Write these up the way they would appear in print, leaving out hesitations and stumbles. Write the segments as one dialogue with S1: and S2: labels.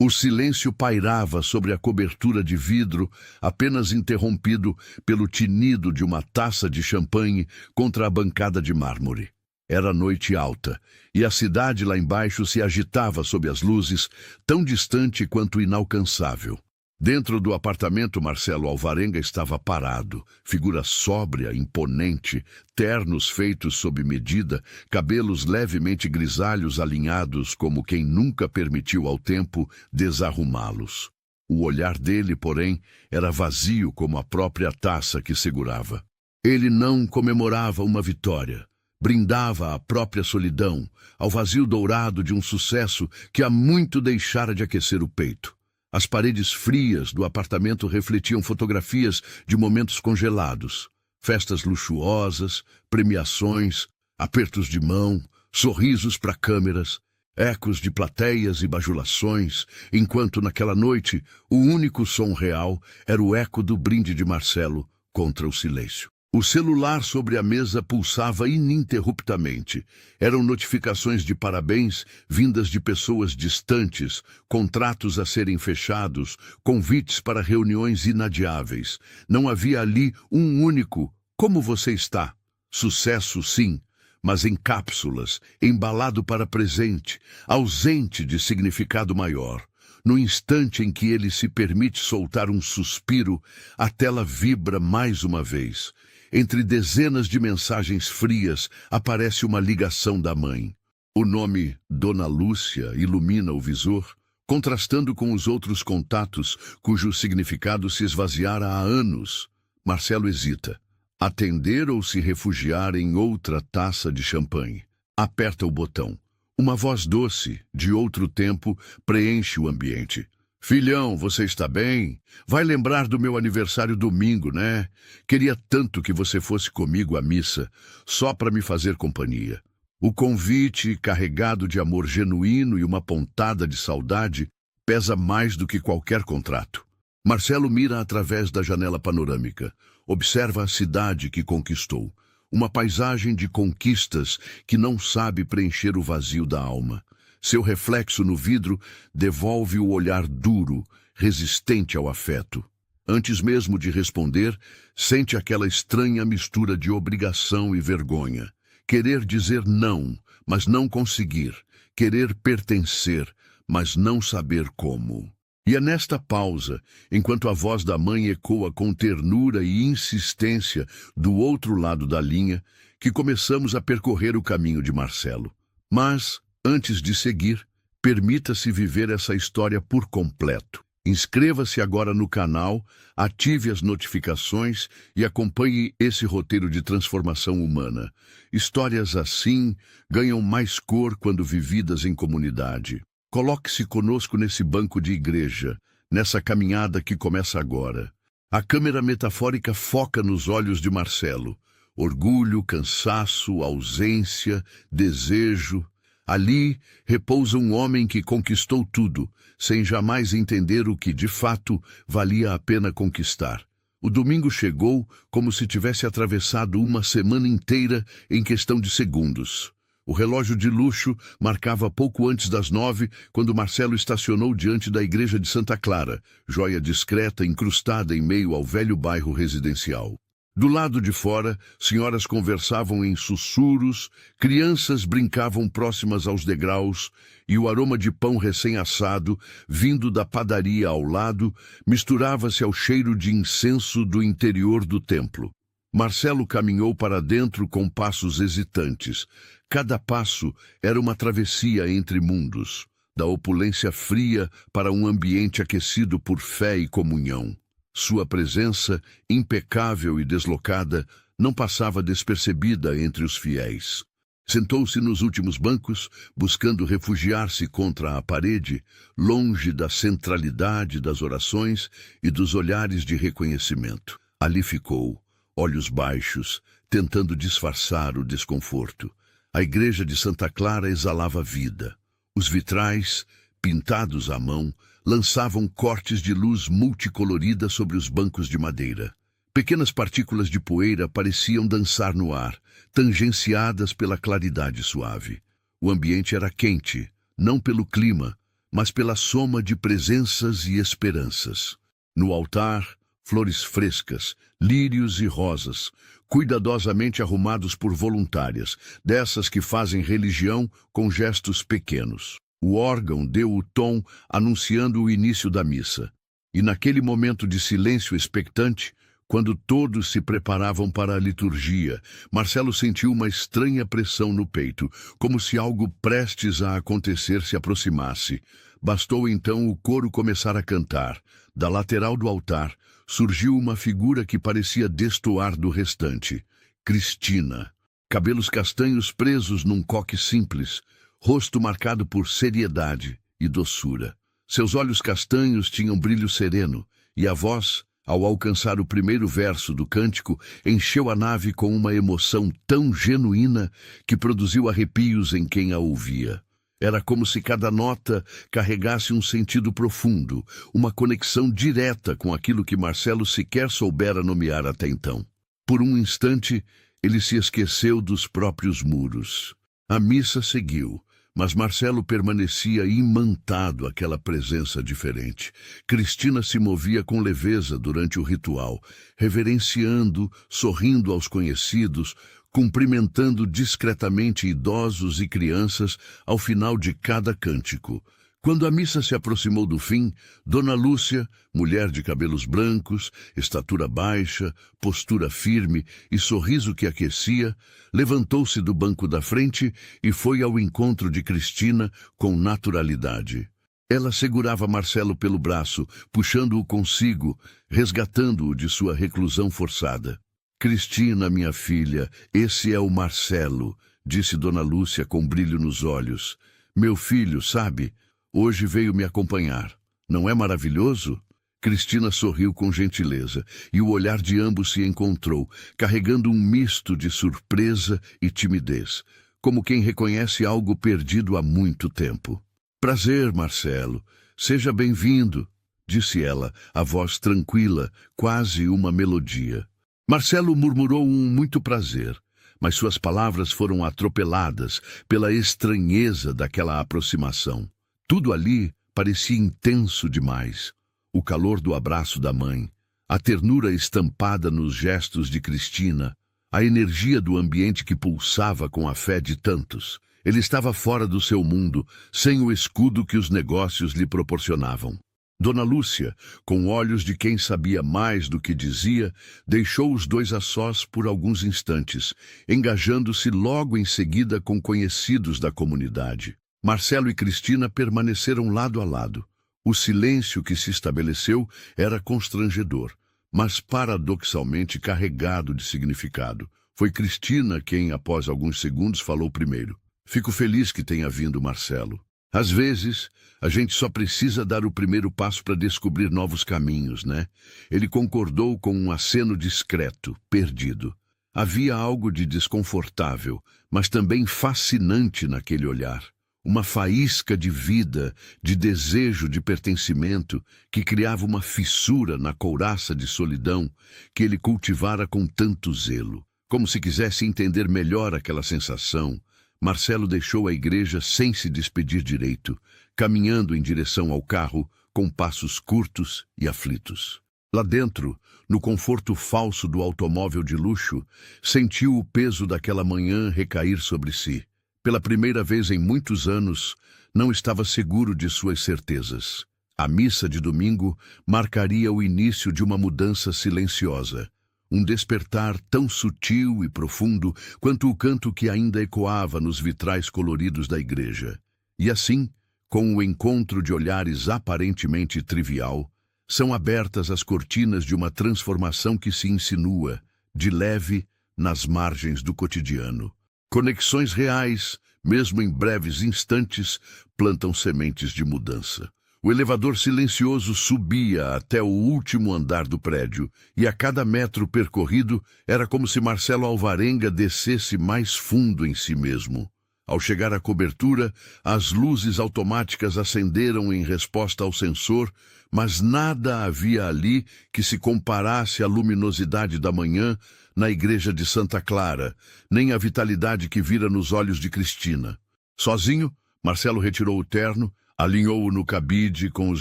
S1: O silêncio pairava sobre a cobertura de vidro, apenas interrompido pelo tinido de uma taça de champanhe contra a bancada de mármore. Era noite alta, e a cidade lá embaixo se agitava sob as luzes, tão distante quanto inalcançável. Dentro do apartamento, Marcelo Alvarenga estava parado, figura sóbria, imponente, ternos feitos sob medida, cabelos levemente grisalhos alinhados como quem nunca permitiu ao tempo desarrumá-los. O olhar dele, porém, era vazio como a própria taça que segurava. Ele não comemorava uma vitória. Brindava à própria solidão, ao vazio dourado de um sucesso que há muito deixara de aquecer o peito. As paredes frias do apartamento refletiam fotografias de momentos congelados, festas luxuosas, premiações, apertos de mão, sorrisos para câmeras, ecos de plateias e bajulações, enquanto naquela noite o único som real era o eco do brinde de Marcelo contra o silêncio. O celular sobre a mesa pulsava ininterruptamente. Eram notificações de parabéns vindas de pessoas distantes, contratos a serem fechados, convites para reuniões inadiáveis. Não havia ali um único "como você está?". Sucesso, sim, mas em cápsulas, embalado para presente, ausente de significado maior. No instante em que ele se permite soltar um suspiro, a tela vibra mais uma vez. Entre dezenas de mensagens frias, aparece uma ligação da mãe. O nome Dona Lúcia ilumina o visor, contrastando com os outros contatos, cujo significado se esvaziara há anos. Marcelo hesita. Atender ou se refugiar em outra taça de champanhe? Aperta o botão. Uma voz doce, de outro tempo, preenche o ambiente. "Filhão, você está bem? Vai lembrar do meu aniversário domingo, né? Queria tanto que você fosse comigo à missa, só para me fazer companhia." O convite, carregado de amor genuíno e uma pontada de saudade, pesa mais do que qualquer contrato. Marcelo mira através da janela panorâmica. Observa a cidade que conquistou. Uma paisagem de conquistas que não sabe preencher o vazio da alma. Seu reflexo no vidro devolve o olhar duro, resistente ao afeto. Antes mesmo de responder, sente aquela estranha mistura de obrigação e vergonha. Querer dizer não, mas não conseguir. Querer pertencer, mas não saber como. E é nesta pausa, enquanto a voz da mãe ecoa com ternura e insistência do outro lado da linha, que começamos a percorrer o caminho de Marcelo. Mas, antes de seguir, permita-se viver essa história por completo. Inscreva-se agora no canal, ative as notificações e acompanhe esse roteiro de transformação humana. Histórias assim ganham mais cor quando vividas em comunidade. Coloque-se conosco nesse banco de igreja, nessa caminhada que começa agora. A câmera metafórica foca nos olhos de Marcelo. Orgulho, cansaço, ausência, desejo. Ali repousa um homem que conquistou tudo, sem jamais entender o que, de fato, valia a pena conquistar. O domingo chegou como se tivesse atravessado uma semana inteira em questão de segundos. O relógio de luxo marcava pouco antes das 9, quando Marcelo estacionou diante da igreja de Santa Clara, joia discreta incrustada em meio ao velho bairro residencial. Do lado de fora, senhoras conversavam em sussurros, crianças brincavam próximas aos degraus e o aroma de pão recém-assado, vindo da padaria ao lado, misturava-se ao cheiro de incenso do interior do templo. Marcelo caminhou para dentro com passos hesitantes. Cada passo era uma travessia entre mundos, da opulência fria para um ambiente aquecido por fé e comunhão. Sua presença, impecável e deslocada, não passava despercebida entre os fiéis. Sentou-se nos últimos bancos, buscando refugiar-se contra a parede, longe da centralidade das orações e dos olhares de reconhecimento. Ali ficou, olhos baixos, tentando disfarçar o desconforto. A igreja de Santa Clara exalava vida. Os vitrais, pintados à mão, lançavam cortes de luz multicolorida sobre os bancos de madeira. Pequenas partículas de poeira pareciam dançar no ar, tangenciadas pela claridade suave. O ambiente era quente, não pelo clima, mas pela soma de presenças e esperanças. No altar, flores frescas, lírios e rosas, cuidadosamente arrumados por voluntárias, dessas que fazem religião com gestos pequenos. O órgão deu o tom anunciando o início da missa. E naquele momento de silêncio expectante, quando todos se preparavam para a liturgia, Marcelo sentiu uma estranha pressão no peito, como se algo prestes a acontecer se aproximasse. Bastou então o coro começar a cantar. Da lateral do altar, surgiu uma figura que parecia destoar do restante. Cristina. Cabelos castanhos presos num coque simples, rosto marcado por seriedade e doçura. Seus olhos castanhos tinham brilho sereno, e a voz, ao alcançar o primeiro verso do cântico, encheu a nave com uma emoção tão genuína que produziu arrepios em quem a ouvia. Era como se cada nota carregasse um sentido profundo, uma conexão direta com aquilo que Marcelo sequer soubera nomear até então. Por um instante, ele se esqueceu dos próprios muros. A missa seguiu, mas Marcelo permanecia imantado àquela presença diferente. Cristina se movia com leveza durante o ritual, reverenciando, sorrindo aos conhecidos, cumprimentando discretamente idosos e crianças ao final de cada cântico. Quando a missa se aproximou do fim, Dona Lúcia, mulher de cabelos brancos, estatura baixa, postura firme e sorriso que aquecia, levantou-se do banco da frente e foi ao encontro de Cristina com naturalidade. Ela segurava Marcelo pelo braço, puxando-o consigo, resgatando-o de sua reclusão forçada. «Cristina, minha filha, esse é o Marcelo», disse Dona Lúcia com brilho nos olhos. «Meu filho, sabe? Hoje veio me acompanhar. Não é maravilhoso?» Cristina sorriu com gentileza, e o olhar de ambos se encontrou, carregando um misto de surpresa e timidez, como quem reconhece algo perdido há muito tempo. «Prazer, Marcelo. Seja bem-vindo», disse ela, a voz tranquila, quase uma melodia. Marcelo murmurou um muito prazer, mas suas palavras foram atropeladas pela estranheza daquela aproximação. Tudo ali parecia intenso demais. O calor do abraço da mãe, a ternura estampada nos gestos de Cristina, a energia do ambiente que pulsava com a fé de tantos. Ele estava fora do seu mundo, sem o escudo que os negócios lhe proporcionavam. Dona Lúcia, com olhos de quem sabia mais do que dizia, deixou os dois a sós por alguns instantes, engajando-se logo em seguida com conhecidos da comunidade. Marcelo e Cristina permaneceram lado a lado. O silêncio que se estabeleceu era constrangedor, mas paradoxalmente carregado de significado. Foi Cristina quem, após alguns segundos, falou primeiro. «Fico feliz que tenha vindo, Marcelo. Às vezes, a gente só precisa dar o primeiro passo para descobrir novos caminhos, né?» Ele concordou com um aceno discreto, perdido. Havia algo de desconfortável, mas também fascinante naquele olhar. Uma faísca de vida, de desejo de pertencimento, que criava uma fissura na couraça de solidão que ele cultivara com tanto zelo. Como se quisesse entender melhor aquela sensação, Marcelo deixou a igreja sem se despedir direito, caminhando em direção ao carro com passos curtos e aflitos. Lá dentro, no conforto falso do automóvel de luxo, sentiu o peso daquela manhã recair sobre si. Pela primeira vez em muitos anos, não estava seguro de suas certezas. A missa de domingo marcaria o início de uma mudança silenciosa. Um despertar tão sutil e profundo quanto o canto que ainda ecoava nos vitrais coloridos da igreja. E assim, com o encontro de olhares aparentemente trivial, são abertas as cortinas de uma transformação que se insinua, de leve, nas margens do cotidiano. Conexões reais, mesmo em breves instantes, plantam sementes de mudança. O elevador silencioso subia até o último andar do prédio, e a cada metro percorrido era como se Marcelo Alvarenga descesse mais fundo em si mesmo. Ao chegar à cobertura, as luzes automáticas acenderam em resposta ao sensor, mas nada havia ali que se comparasse à luminosidade da manhã na igreja de Santa Clara, nem à vitalidade que vira nos olhos de Cristina. Sozinho, Marcelo retirou o terno, Alinhou-o no cabide com os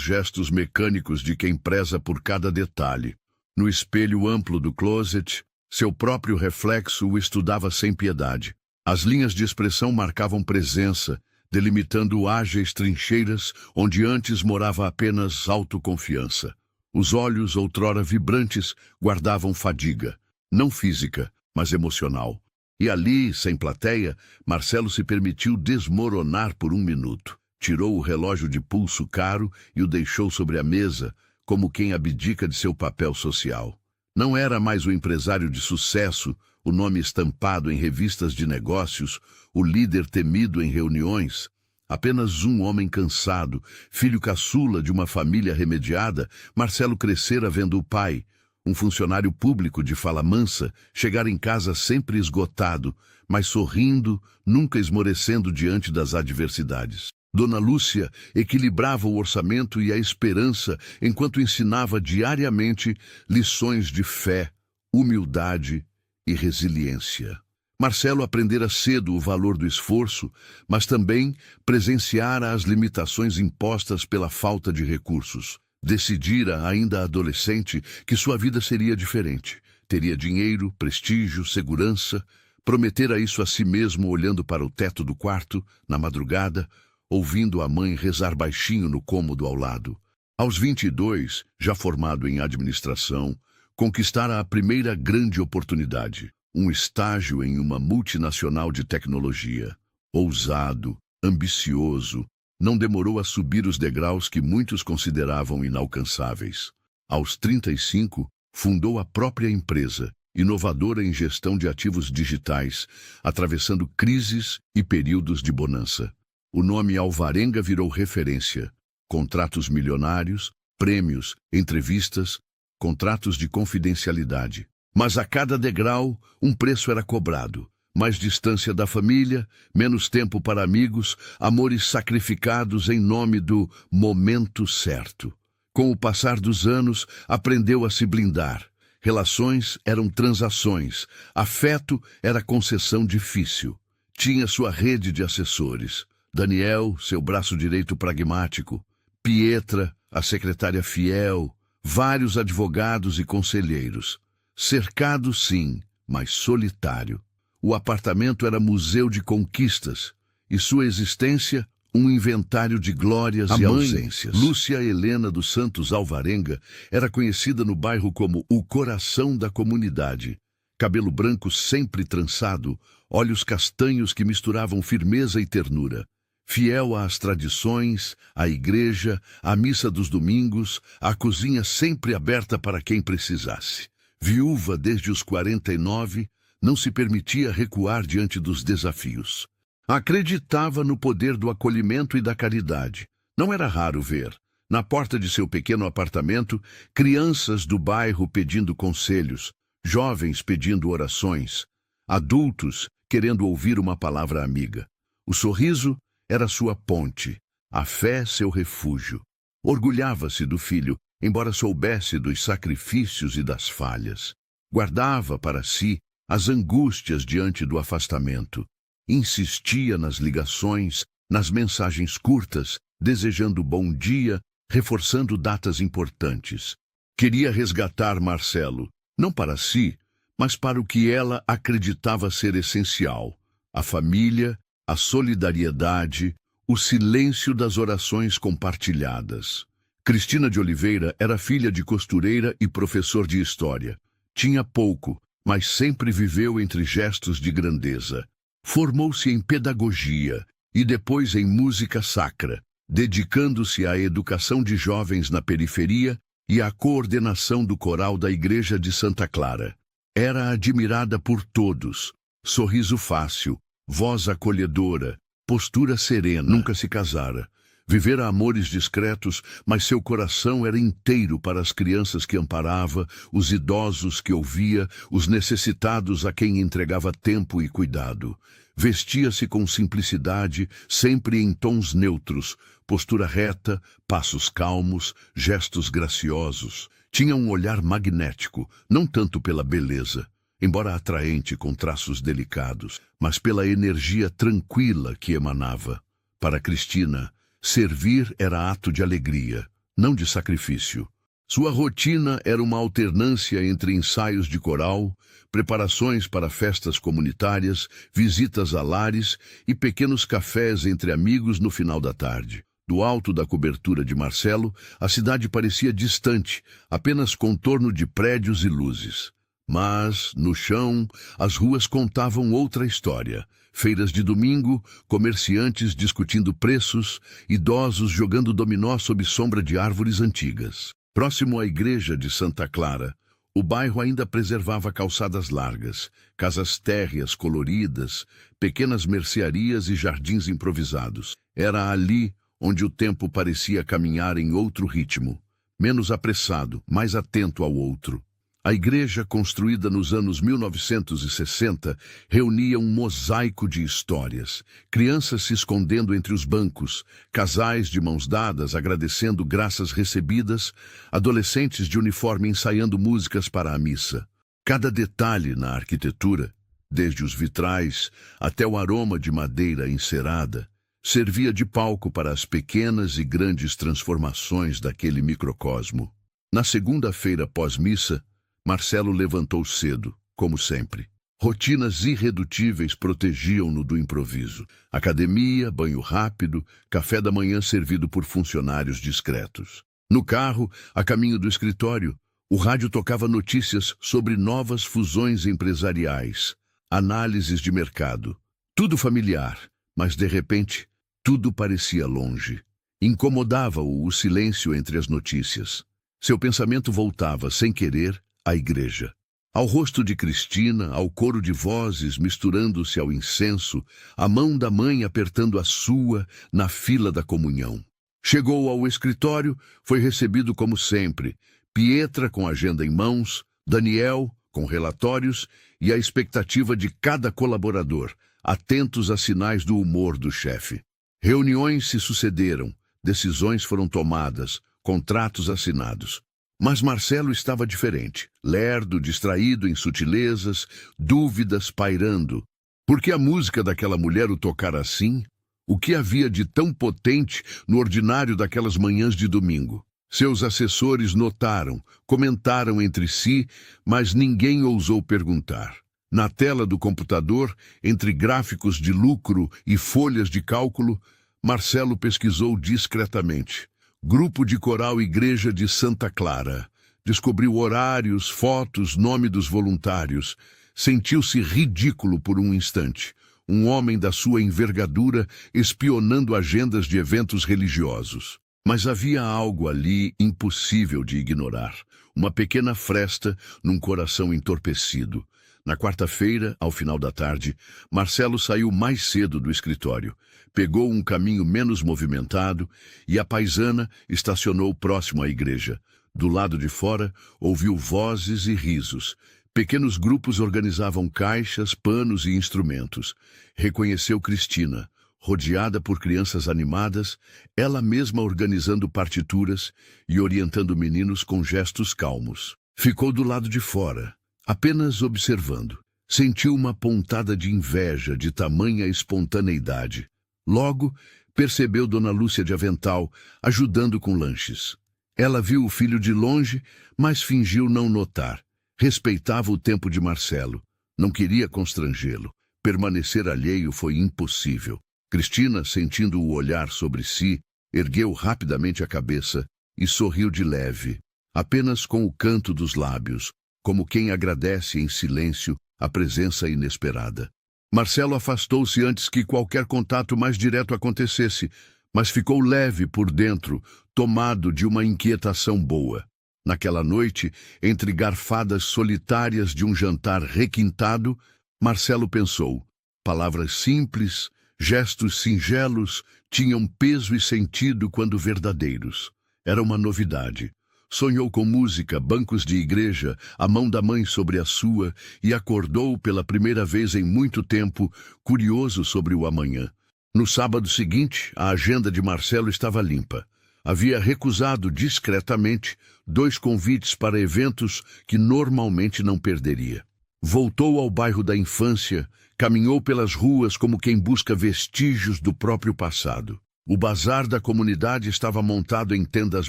S1: gestos mecânicos de quem preza por cada detalhe. No espelho amplo do closet, seu próprio reflexo o estudava sem piedade. As linhas de expressão marcavam presença, delimitando ágeis trincheiras onde antes morava apenas autoconfiança. Os olhos, outrora vibrantes, guardavam fadiga, não física, mas emocional. E ali, sem plateia, Marcelo se permitiu desmoronar por um minuto. Tirou o relógio de pulso caro e o deixou sobre a mesa, como quem abdica de seu papel social. Não era mais o empresário de sucesso, o nome estampado em revistas de negócios, o líder temido em reuniões. Apenas um homem cansado, filho caçula de uma família remediada, Marcelo crescera vendo o pai, um funcionário público de fala mansa, chegar em casa sempre esgotado, mas sorrindo, nunca esmorecendo diante das adversidades. Dona Lúcia equilibrava o orçamento e a esperança enquanto ensinava diariamente lições de fé, humildade e resiliência. Marcelo aprendera cedo o valor do esforço, mas também presenciara as limitações impostas pela falta de recursos. Decidira, ainda adolescente, que sua vida seria diferente. Teria dinheiro, prestígio, segurança. Prometera isso a si mesmo olhando para o teto do quarto, na madrugada, ouvindo a mãe rezar baixinho no cômodo ao lado. Aos 22, já formado em administração, conquistara a primeira grande oportunidade, um estágio em uma multinacional de tecnologia. Ousado, ambicioso, não demorou a subir os degraus que muitos consideravam inalcançáveis. Aos 35, fundou a própria empresa, inovadora em gestão de ativos digitais, atravessando crises e períodos de bonança. O nome Alvarenga virou referência. Contratos milionários, prêmios, entrevistas, contratos de confidencialidade. Mas a cada degrau, um preço era cobrado. Mais distância da família, menos tempo para amigos, amores sacrificados em nome do momento certo. Com o passar dos anos, aprendeu a se blindar. Relações eram transações. Afeto era concessão difícil. Tinha sua rede de assessores. Daniel, seu braço direito pragmático, Pietra, a secretária fiel, vários advogados e conselheiros. Cercado, sim, mas solitário. O apartamento era museu de conquistas e sua existência um inventário de glórias e ausências. Lúcia Helena dos Santos Alvarenga era conhecida no bairro como o coração da comunidade. Cabelo branco sempre trançado, olhos castanhos que misturavam firmeza e ternura. Fiel às tradições, à igreja, à missa dos domingos, à cozinha sempre aberta para quem precisasse. Viúva desde os 49, não se permitia recuar diante dos desafios. Acreditava no poder do acolhimento e da caridade. Não era raro ver, na porta de seu pequeno apartamento, crianças do bairro pedindo conselhos, jovens pedindo orações, adultos querendo ouvir uma palavra amiga. O sorriso era sua ponte, a fé seu refúgio. Orgulhava-se do filho, embora soubesse dos sacrifícios e das falhas. Guardava para si as angústias diante do afastamento. Insistia nas ligações, nas mensagens curtas, desejando bom dia, reforçando datas importantes. Queria resgatar Marcelo, não para si, mas para o que ela acreditava ser essencial: a família, a solidariedade, o silêncio das orações compartilhadas. Cristina de Oliveira era filha de costureira e professor de história. Tinha pouco, mas sempre viveu entre gestos de grandeza. Formou-se em pedagogia e depois em música sacra, dedicando-se à educação de jovens na periferia e à coordenação do coral da Igreja de Santa Clara. Era admirada por todos. Sorriso fácil, voz acolhedora, postura serena. Nunca se casara. Vivera amores discretos, mas seu coração era inteiro para as crianças que amparava, os idosos que ouvia, os necessitados a quem entregava tempo e cuidado. Vestia-se com simplicidade, sempre em tons neutros, postura reta, passos calmos, gestos graciosos. Tinha um olhar magnético, não tanto pela beleza, embora atraente com traços delicados, mas pela energia tranquila que emanava. Para Cristina, Servir era ato de alegria, não de sacrifício. Sua rotina era uma alternância entre ensaios de coral, preparações para festas comunitárias, visitas a lares e pequenos cafés entre amigos no final da tarde. Do alto da cobertura de Marcelo, a cidade parecia distante, apenas contorno de prédios e luzes. Mas, no chão, as ruas contavam outra história. Feiras de domingo, comerciantes discutindo preços, idosos jogando dominó sob sombra de árvores antigas. Próximo à igreja de Santa Clara, o bairro ainda preservava calçadas largas, casas térreas coloridas, pequenas mercearias e jardins improvisados. Era ali onde o tempo parecia caminhar em outro ritmo, menos apressado, mais atento ao outro. A igreja, construída nos anos 1960, reunia um mosaico de histórias. Crianças se escondendo entre os bancos, casais de mãos dadas agradecendo graças recebidas, adolescentes de uniforme ensaiando músicas para a missa. Cada detalhe na arquitetura, desde os vitrais até o aroma de madeira encerada, servia de palco para as pequenas e grandes transformações daquele microcosmo. Na segunda-feira pós-missa, Marcelo levantou cedo, como sempre. Rotinas irredutíveis protegiam-no do improviso. Academia, banho rápido, café da manhã servido por funcionários discretos. No carro, a caminho do escritório, o rádio tocava notícias sobre novas fusões empresariais, análises de mercado. Tudo familiar, mas de repente, tudo parecia longe. Incomodava-o o silêncio entre as notícias. Seu pensamento voltava, sem querer, à igreja. Ao rosto de Cristina, ao coro de vozes misturando-se ao incenso, a mão da mãe apertando a sua na fila da comunhão. Chegou ao escritório, foi recebido como sempre. Pietra com a agenda em mãos, Daniel com relatórios e a expectativa de cada colaborador, atentos a sinais do humor do chefe. Reuniões se sucederam, decisões foram tomadas, contratos assinados. Mas Marcelo estava diferente, lerdo, distraído em sutilezas, dúvidas pairando. Por que a música daquela mulher o tocara assim? O que havia de tão potente no ordinário daquelas manhãs de domingo? Seus assessores notaram, comentaram entre si, mas ninguém ousou perguntar. Na tela do computador, entre gráficos de lucro e folhas de cálculo, Marcelo pesquisou discretamente. Grupo de Coral Igreja de Santa Clara. Descobriu horários, fotos, nome dos voluntários. Sentiu-se ridículo por um instante. Um homem da sua envergadura espionando agendas de eventos religiosos. Mas havia algo ali impossível de ignorar. Uma pequena fresta num coração entorpecido. Na quarta-feira, ao final da tarde, Marcelo saiu mais cedo do escritório. Pegou um caminho menos movimentado e a paisana estacionou próximo à igreja. Do lado de fora, ouviu vozes e risos. Pequenos grupos organizavam caixas, panos e instrumentos. Reconheceu Cristina, rodeada por crianças animadas, ela mesma organizando partituras e orientando meninos com gestos calmos. Ficou do lado de fora, apenas observando. Sentiu uma pontada de inveja de tamanha espontaneidade. Logo, percebeu Dona Lúcia de avental, ajudando com lanches. Ela viu o filho de longe, mas fingiu não notar. Respeitava o tempo de Marcelo. Não queria constrangê-lo. Permanecer alheio foi impossível. Cristina, sentindo o olhar sobre si, ergueu rapidamente a cabeça e sorriu de leve, apenas com o canto dos lábios, como quem agradece em silêncio a presença inesperada. Marcelo afastou-se antes que qualquer contato mais direto acontecesse, mas ficou leve por dentro, tomado de uma inquietação boa. Naquela noite, entre garfadas solitárias de um jantar requintado, Marcelo pensou. Palavras simples, gestos singelos, tinham peso e sentido quando verdadeiros. Era uma novidade. Sonhou com música, bancos de igreja, a mão da mãe sobre a sua, e acordou pela primeira vez em muito tempo, curioso sobre o amanhã. No sábado seguinte, a agenda de Marcelo estava limpa. Havia recusado discretamente 2 convites para eventos que normalmente não perderia. Voltou ao bairro da infância, caminhou pelas ruas como quem busca vestígios do próprio passado. O bazar da comunidade estava montado em tendas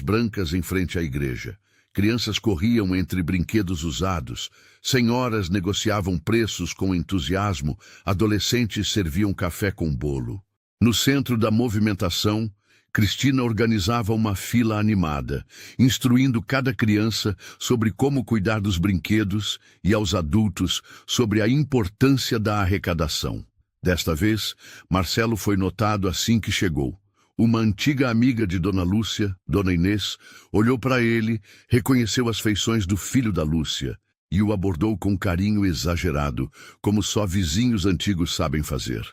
S1: brancas em frente à igreja. Crianças corriam entre brinquedos usados, senhoras negociavam preços com entusiasmo, adolescentes serviam café com bolo. No centro da movimentação, Cristina organizava uma fila animada, instruindo cada criança sobre como cuidar dos brinquedos e aos adultos sobre a importância da arrecadação. Desta vez, Marcelo foi notado assim que chegou. Uma antiga amiga de Dona Lúcia, Dona Inês, olhou para ele, reconheceu as feições do filho da Lúcia e o abordou com carinho exagerado, como só vizinhos antigos sabem fazer.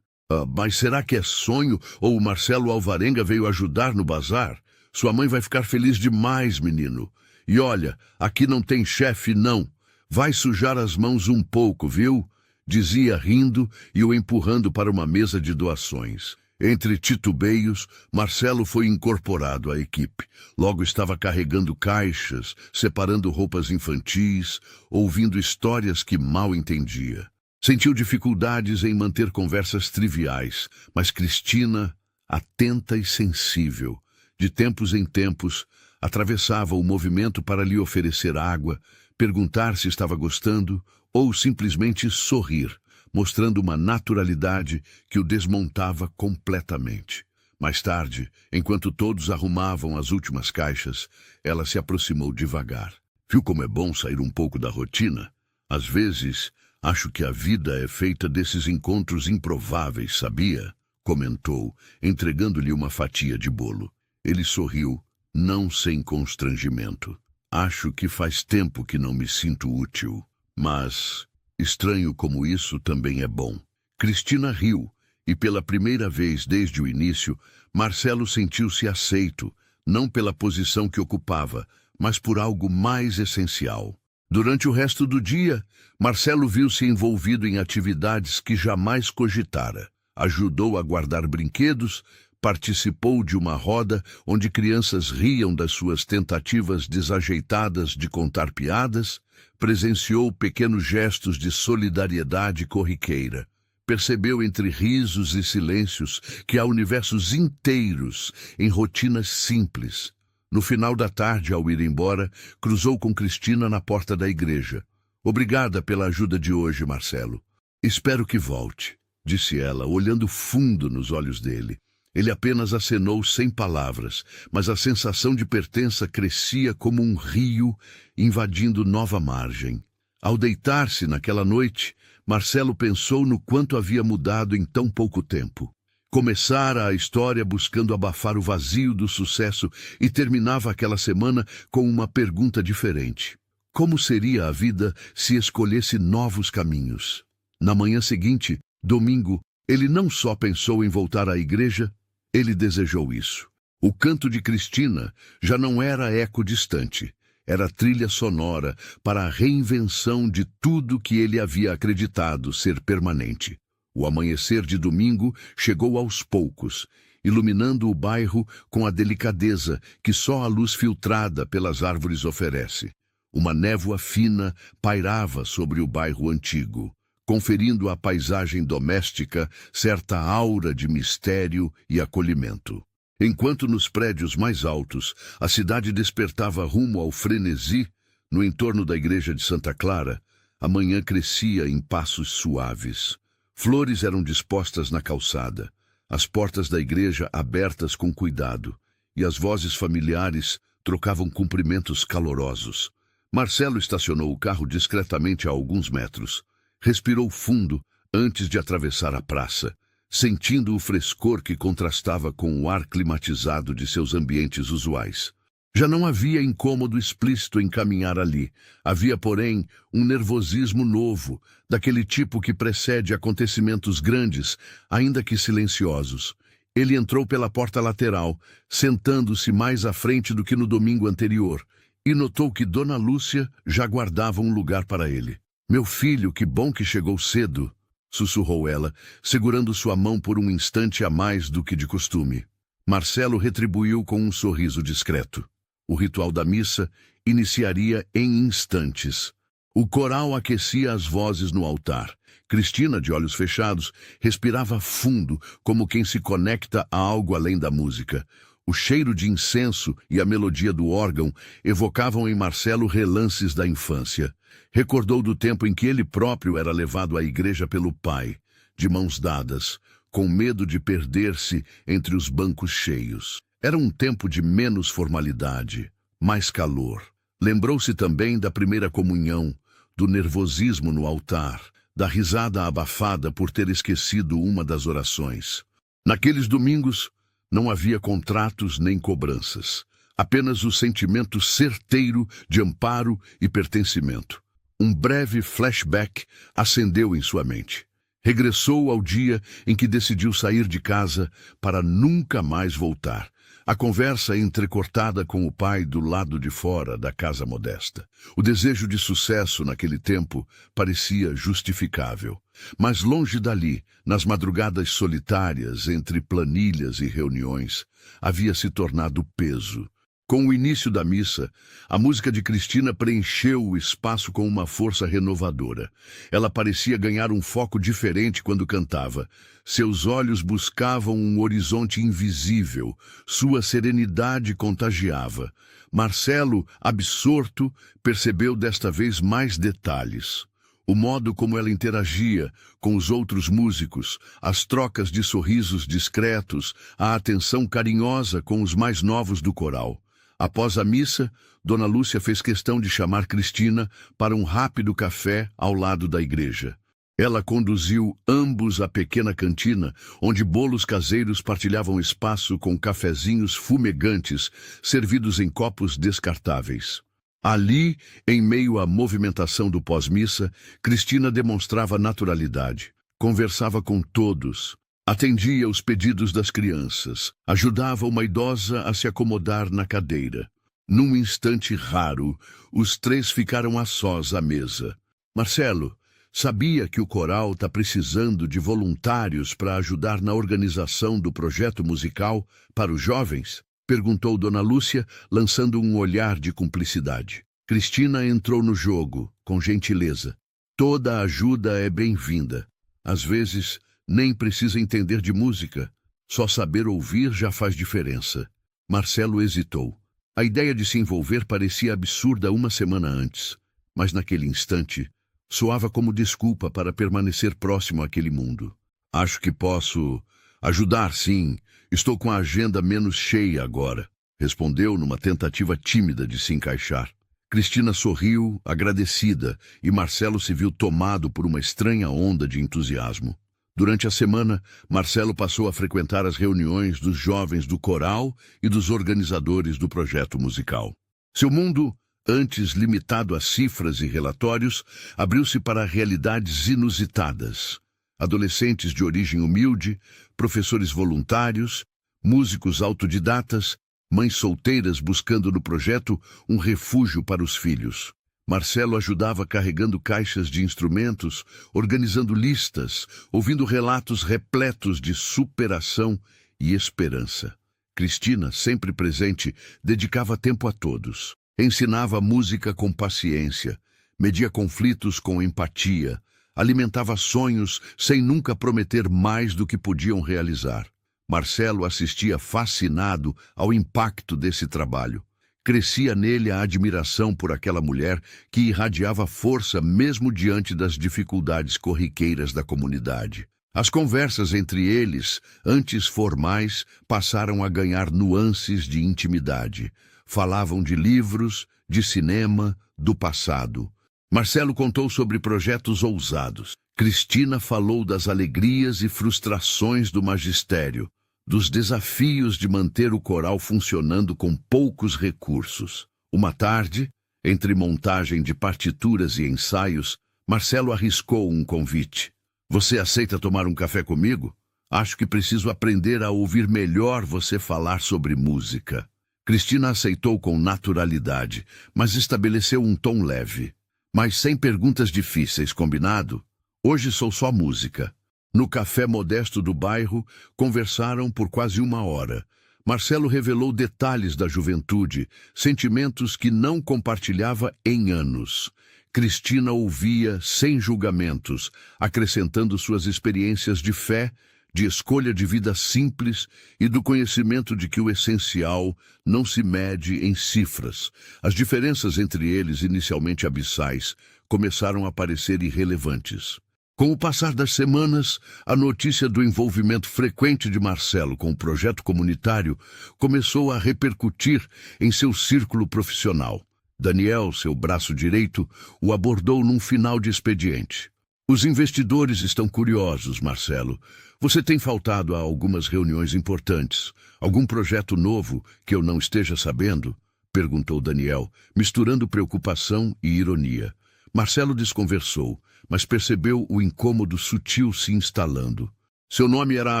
S1: Mas será que é sonho ou o Marcelo Alvarenga veio ajudar no bazar? Sua mãe vai ficar feliz demais, menino. E olha, aqui não tem chefe, não. Vai sujar as mãos um pouco, viu? Dizia rindo e o empurrando para uma mesa de doações. Entre titubeios, Marcelo foi incorporado à equipe. Logo estava carregando caixas, separando roupas infantis, ouvindo histórias que mal entendia. Sentiu dificuldades em manter conversas triviais, mas Cristina, atenta e sensível, de tempos em tempos, atravessava o movimento para lhe oferecer água, perguntar se estava gostando ou simplesmente sorrir, mostrando uma naturalidade que o desmontava completamente. Mais tarde, enquanto todos arrumavam as últimas caixas, ela se aproximou devagar. Viu como é bom sair um pouco da rotina? Às vezes, acho que a vida é feita desses encontros improváveis, sabia? Comentou, entregando-lhe uma fatia de bolo. Ele sorriu, não sem constrangimento. Acho que faz tempo que não me sinto útil, mas estranho como isso também é bom. Cristina riu, e pela primeira vez desde o início, Marcelo sentiu-se aceito, não pela posição que ocupava, mas por algo mais essencial. Durante o resto do dia, Marcelo viu-se envolvido em atividades que jamais cogitara. Ajudou a guardar brinquedos, participou de uma roda onde crianças riam das suas tentativas desajeitadas de contar piadas, presenciou pequenos gestos de solidariedade corriqueira. Percebeu entre risos e silêncios que há universos inteiros em rotinas simples. No final da tarde, ao ir embora, cruzou com Cristina na porta da igreja. Obrigada pela ajuda de hoje, Marcelo. Espero que volte, disse ela, olhando fundo nos olhos dele. Ele apenas acenou sem palavras, mas a sensação de pertença crescia como um rio invadindo nova margem. Ao deitar-se naquela noite, Marcelo pensou no quanto havia mudado em tão pouco tempo. Começara a história buscando abafar o vazio do sucesso e terminava aquela semana com uma pergunta diferente. Como seria a vida se escolhesse novos caminhos? Na manhã seguinte, domingo, ele não só pensou em voltar à igreja, ele desejou isso. O canto de Cristina já não era eco distante, era trilha sonora para a reinvenção de tudo que ele havia acreditado ser permanente. O amanhecer de domingo chegou aos poucos, iluminando o bairro com a delicadeza que só a luz filtrada pelas árvores oferece. Uma névoa fina pairava sobre o bairro antigo, conferindo à paisagem doméstica certa aura de mistério e acolhimento. Enquanto nos prédios mais altos a cidade despertava rumo ao frenesi, no entorno da igreja de Santa Clara, a manhã crescia em passos suaves. Flores eram dispostas na calçada, as portas da igreja abertas com cuidado, e as vozes familiares trocavam cumprimentos calorosos. Marcelo estacionou o carro discretamente a alguns metros. Respirou fundo antes de atravessar a praça, sentindo o frescor que contrastava com o ar climatizado de seus ambientes usuais. Já não havia incômodo explícito em caminhar ali. Havia, porém, um nervosismo novo, daquele tipo que precede acontecimentos grandes, ainda que silenciosos. Ele entrou pela porta lateral, sentando-se mais à frente do que no domingo anterior, e notou que Dona Lúcia já guardava um lugar para ele. Meu filho, que bom que chegou cedo, sussurrou ela, segurando sua mão por um instante a mais do que de costume. Marcelo retribuiu com um sorriso discreto. O ritual da missa iniciaria em instantes. O coral aquecia as vozes no altar. Cristina, de olhos fechados, respirava fundo, como quem se conecta a algo além da música. O cheiro de incenso e a melodia do órgão evocavam em Marcelo relances da infância. Recordou do tempo em que ele próprio era levado à igreja pelo pai, de mãos dadas, com medo de perder-se entre os bancos cheios. Era um tempo de menos formalidade, mais calor. Lembrou-se também da primeira comunhão, do nervosismo no altar, da risada abafada por ter esquecido uma das orações. Naqueles domingos, não havia contratos nem cobranças, apenas o sentimento certeiro de amparo e pertencimento. Um breve flashback acendeu em sua mente. Regressou ao dia em que decidiu sair de casa para nunca mais voltar. A conversa entrecortada com o pai do lado de fora da casa modesta. O desejo de sucesso naquele tempo parecia justificável. Mas longe dali, nas madrugadas solitárias, entre planilhas e reuniões, havia se tornado peso. Com o início da missa, a música de Cristina preencheu o espaço com uma força renovadora. Ela parecia ganhar um foco diferente quando cantava. Seus olhos buscavam um horizonte invisível. Sua serenidade contagiava. Marcelo, absorto, percebeu desta vez mais detalhes. O modo como ela interagia com os outros músicos, as trocas de sorrisos discretos, a atenção carinhosa com os mais novos do coral. Após a missa, Dona Lúcia fez questão de chamar Cristina para um rápido café ao lado da igreja. Ela conduziu ambos à pequena cantina, onde bolos caseiros partilhavam espaço com cafezinhos fumegantes, servidos em copos descartáveis. Ali, em meio à movimentação do pós-missa, Cristina demonstrava naturalidade. Conversava com todos. Atendia os pedidos das crianças, ajudava uma idosa a se acomodar na cadeira. Num instante raro, os três ficaram a sós à mesa. Marcelo, sabia que o coral está precisando de voluntários para ajudar na organização do projeto musical para os jovens? Perguntou Dona Lúcia, lançando um olhar de cumplicidade. Cristina entrou no jogo, com gentileza. Toda ajuda é bem-vinda. Às vezes, nem precisa entender de música. Só saber ouvir já faz diferença. Marcelo hesitou. A ideia de se envolver parecia absurda uma semana antes, mas naquele instante, soava como desculpa para permanecer próximo àquele mundo. Acho que posso ajudar, sim. Estou com a agenda menos cheia agora, respondeu numa tentativa tímida de se encaixar. Cristina sorriu, agradecida, e Marcelo se viu tomado por uma estranha onda de entusiasmo. Durante a semana, Marcelo passou a frequentar as reuniões dos jovens do coral e dos organizadores do projeto musical. Seu mundo, antes limitado a cifras e relatórios, abriu-se para realidades inusitadas. Adolescentes de origem humilde, professores voluntários, músicos autodidatas, mães solteiras buscando no projeto um refúgio para os filhos. Marcelo ajudava carregando caixas de instrumentos, organizando listas, ouvindo relatos repletos de superação e esperança. Cristina, sempre presente, dedicava tempo a todos. Ensinava música com paciência, media conflitos com empatia, alimentava sonhos sem nunca prometer mais do que podiam realizar. Marcelo assistia fascinado ao impacto desse trabalho. Crescia nele a admiração por aquela mulher que irradiava força mesmo diante das dificuldades corriqueiras da comunidade. As conversas entre eles, antes formais, passaram a ganhar nuances de intimidade. Falavam de livros, de cinema, do passado. Marcelo contou sobre projetos ousados. Cristina falou das alegrias e frustrações do magistério, dos desafios de manter o coral funcionando com poucos recursos. Uma tarde, entre montagem de partituras e ensaios, Marcelo arriscou um convite. Você aceita tomar um café comigo? Acho que preciso aprender a ouvir melhor você falar sobre música. Cristina aceitou com naturalidade, mas estabeleceu um tom leve. Mas sem perguntas difíceis, combinado? Hoje sou só música. No café modesto do bairro, conversaram por quase 1 hora. Marcelo revelou detalhes da juventude, sentimentos que não compartilhava em anos. Cristina ouvia sem julgamentos, acrescentando suas experiências de fé, de escolha de vida simples e do conhecimento de que o essencial não se mede em cifras. As diferenças entre eles, inicialmente abissais, começaram a parecer irrelevantes. Com o passar das semanas, a notícia do envolvimento frequente de Marcelo com o projeto comunitário começou a repercutir em seu círculo profissional. Daniel, seu braço direito, o abordou num final de expediente. Os investidores estão curiosos, Marcelo. Você tem faltado a algumas reuniões importantes. Algum projeto novo que eu não esteja sabendo? Perguntou Daniel, misturando preocupação e ironia. Marcelo desconversou, mas percebeu o incômodo sutil se instalando. Seu nome era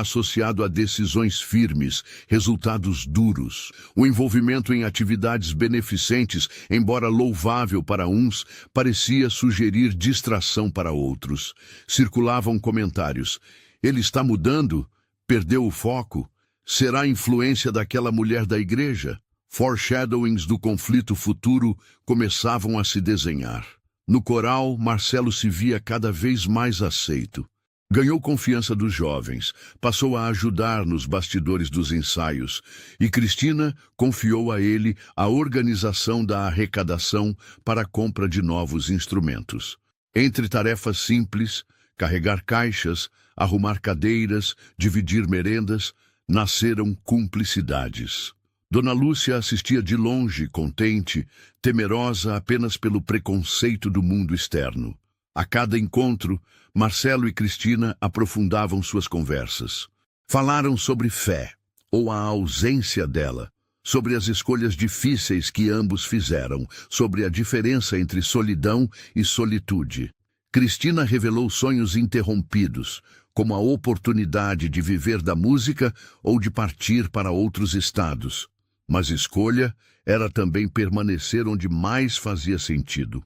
S1: associado a decisões firmes, resultados duros. O envolvimento em atividades beneficentes, embora louvável para uns, parecia sugerir distração para outros. Circulavam comentários. Ele está mudando? Perdeu o foco? Será a influência daquela mulher da igreja? Foreshadowings do conflito futuro começavam a se desenhar. No coral, Marcelo se via cada vez mais aceito. Ganhou confiança dos jovens, passou a ajudar nos bastidores dos ensaios, e Cristina confiou a ele a organização da arrecadação para a compra de novos instrumentos. Entre tarefas simples, carregar caixas, arrumar cadeiras, dividir merendas, nasceram cumplicidades. Dona Lúcia assistia de longe, contente, temerosa apenas pelo preconceito do mundo externo. A cada encontro, Marcelo e Cristina aprofundavam suas conversas. Falaram sobre fé, ou a ausência dela, sobre as escolhas difíceis que ambos fizeram, sobre a diferença entre solidão e solitude. Cristina revelou sonhos interrompidos, como a oportunidade de viver da música ou de partir para outros estados. Mas escolha era também permanecer onde mais fazia sentido.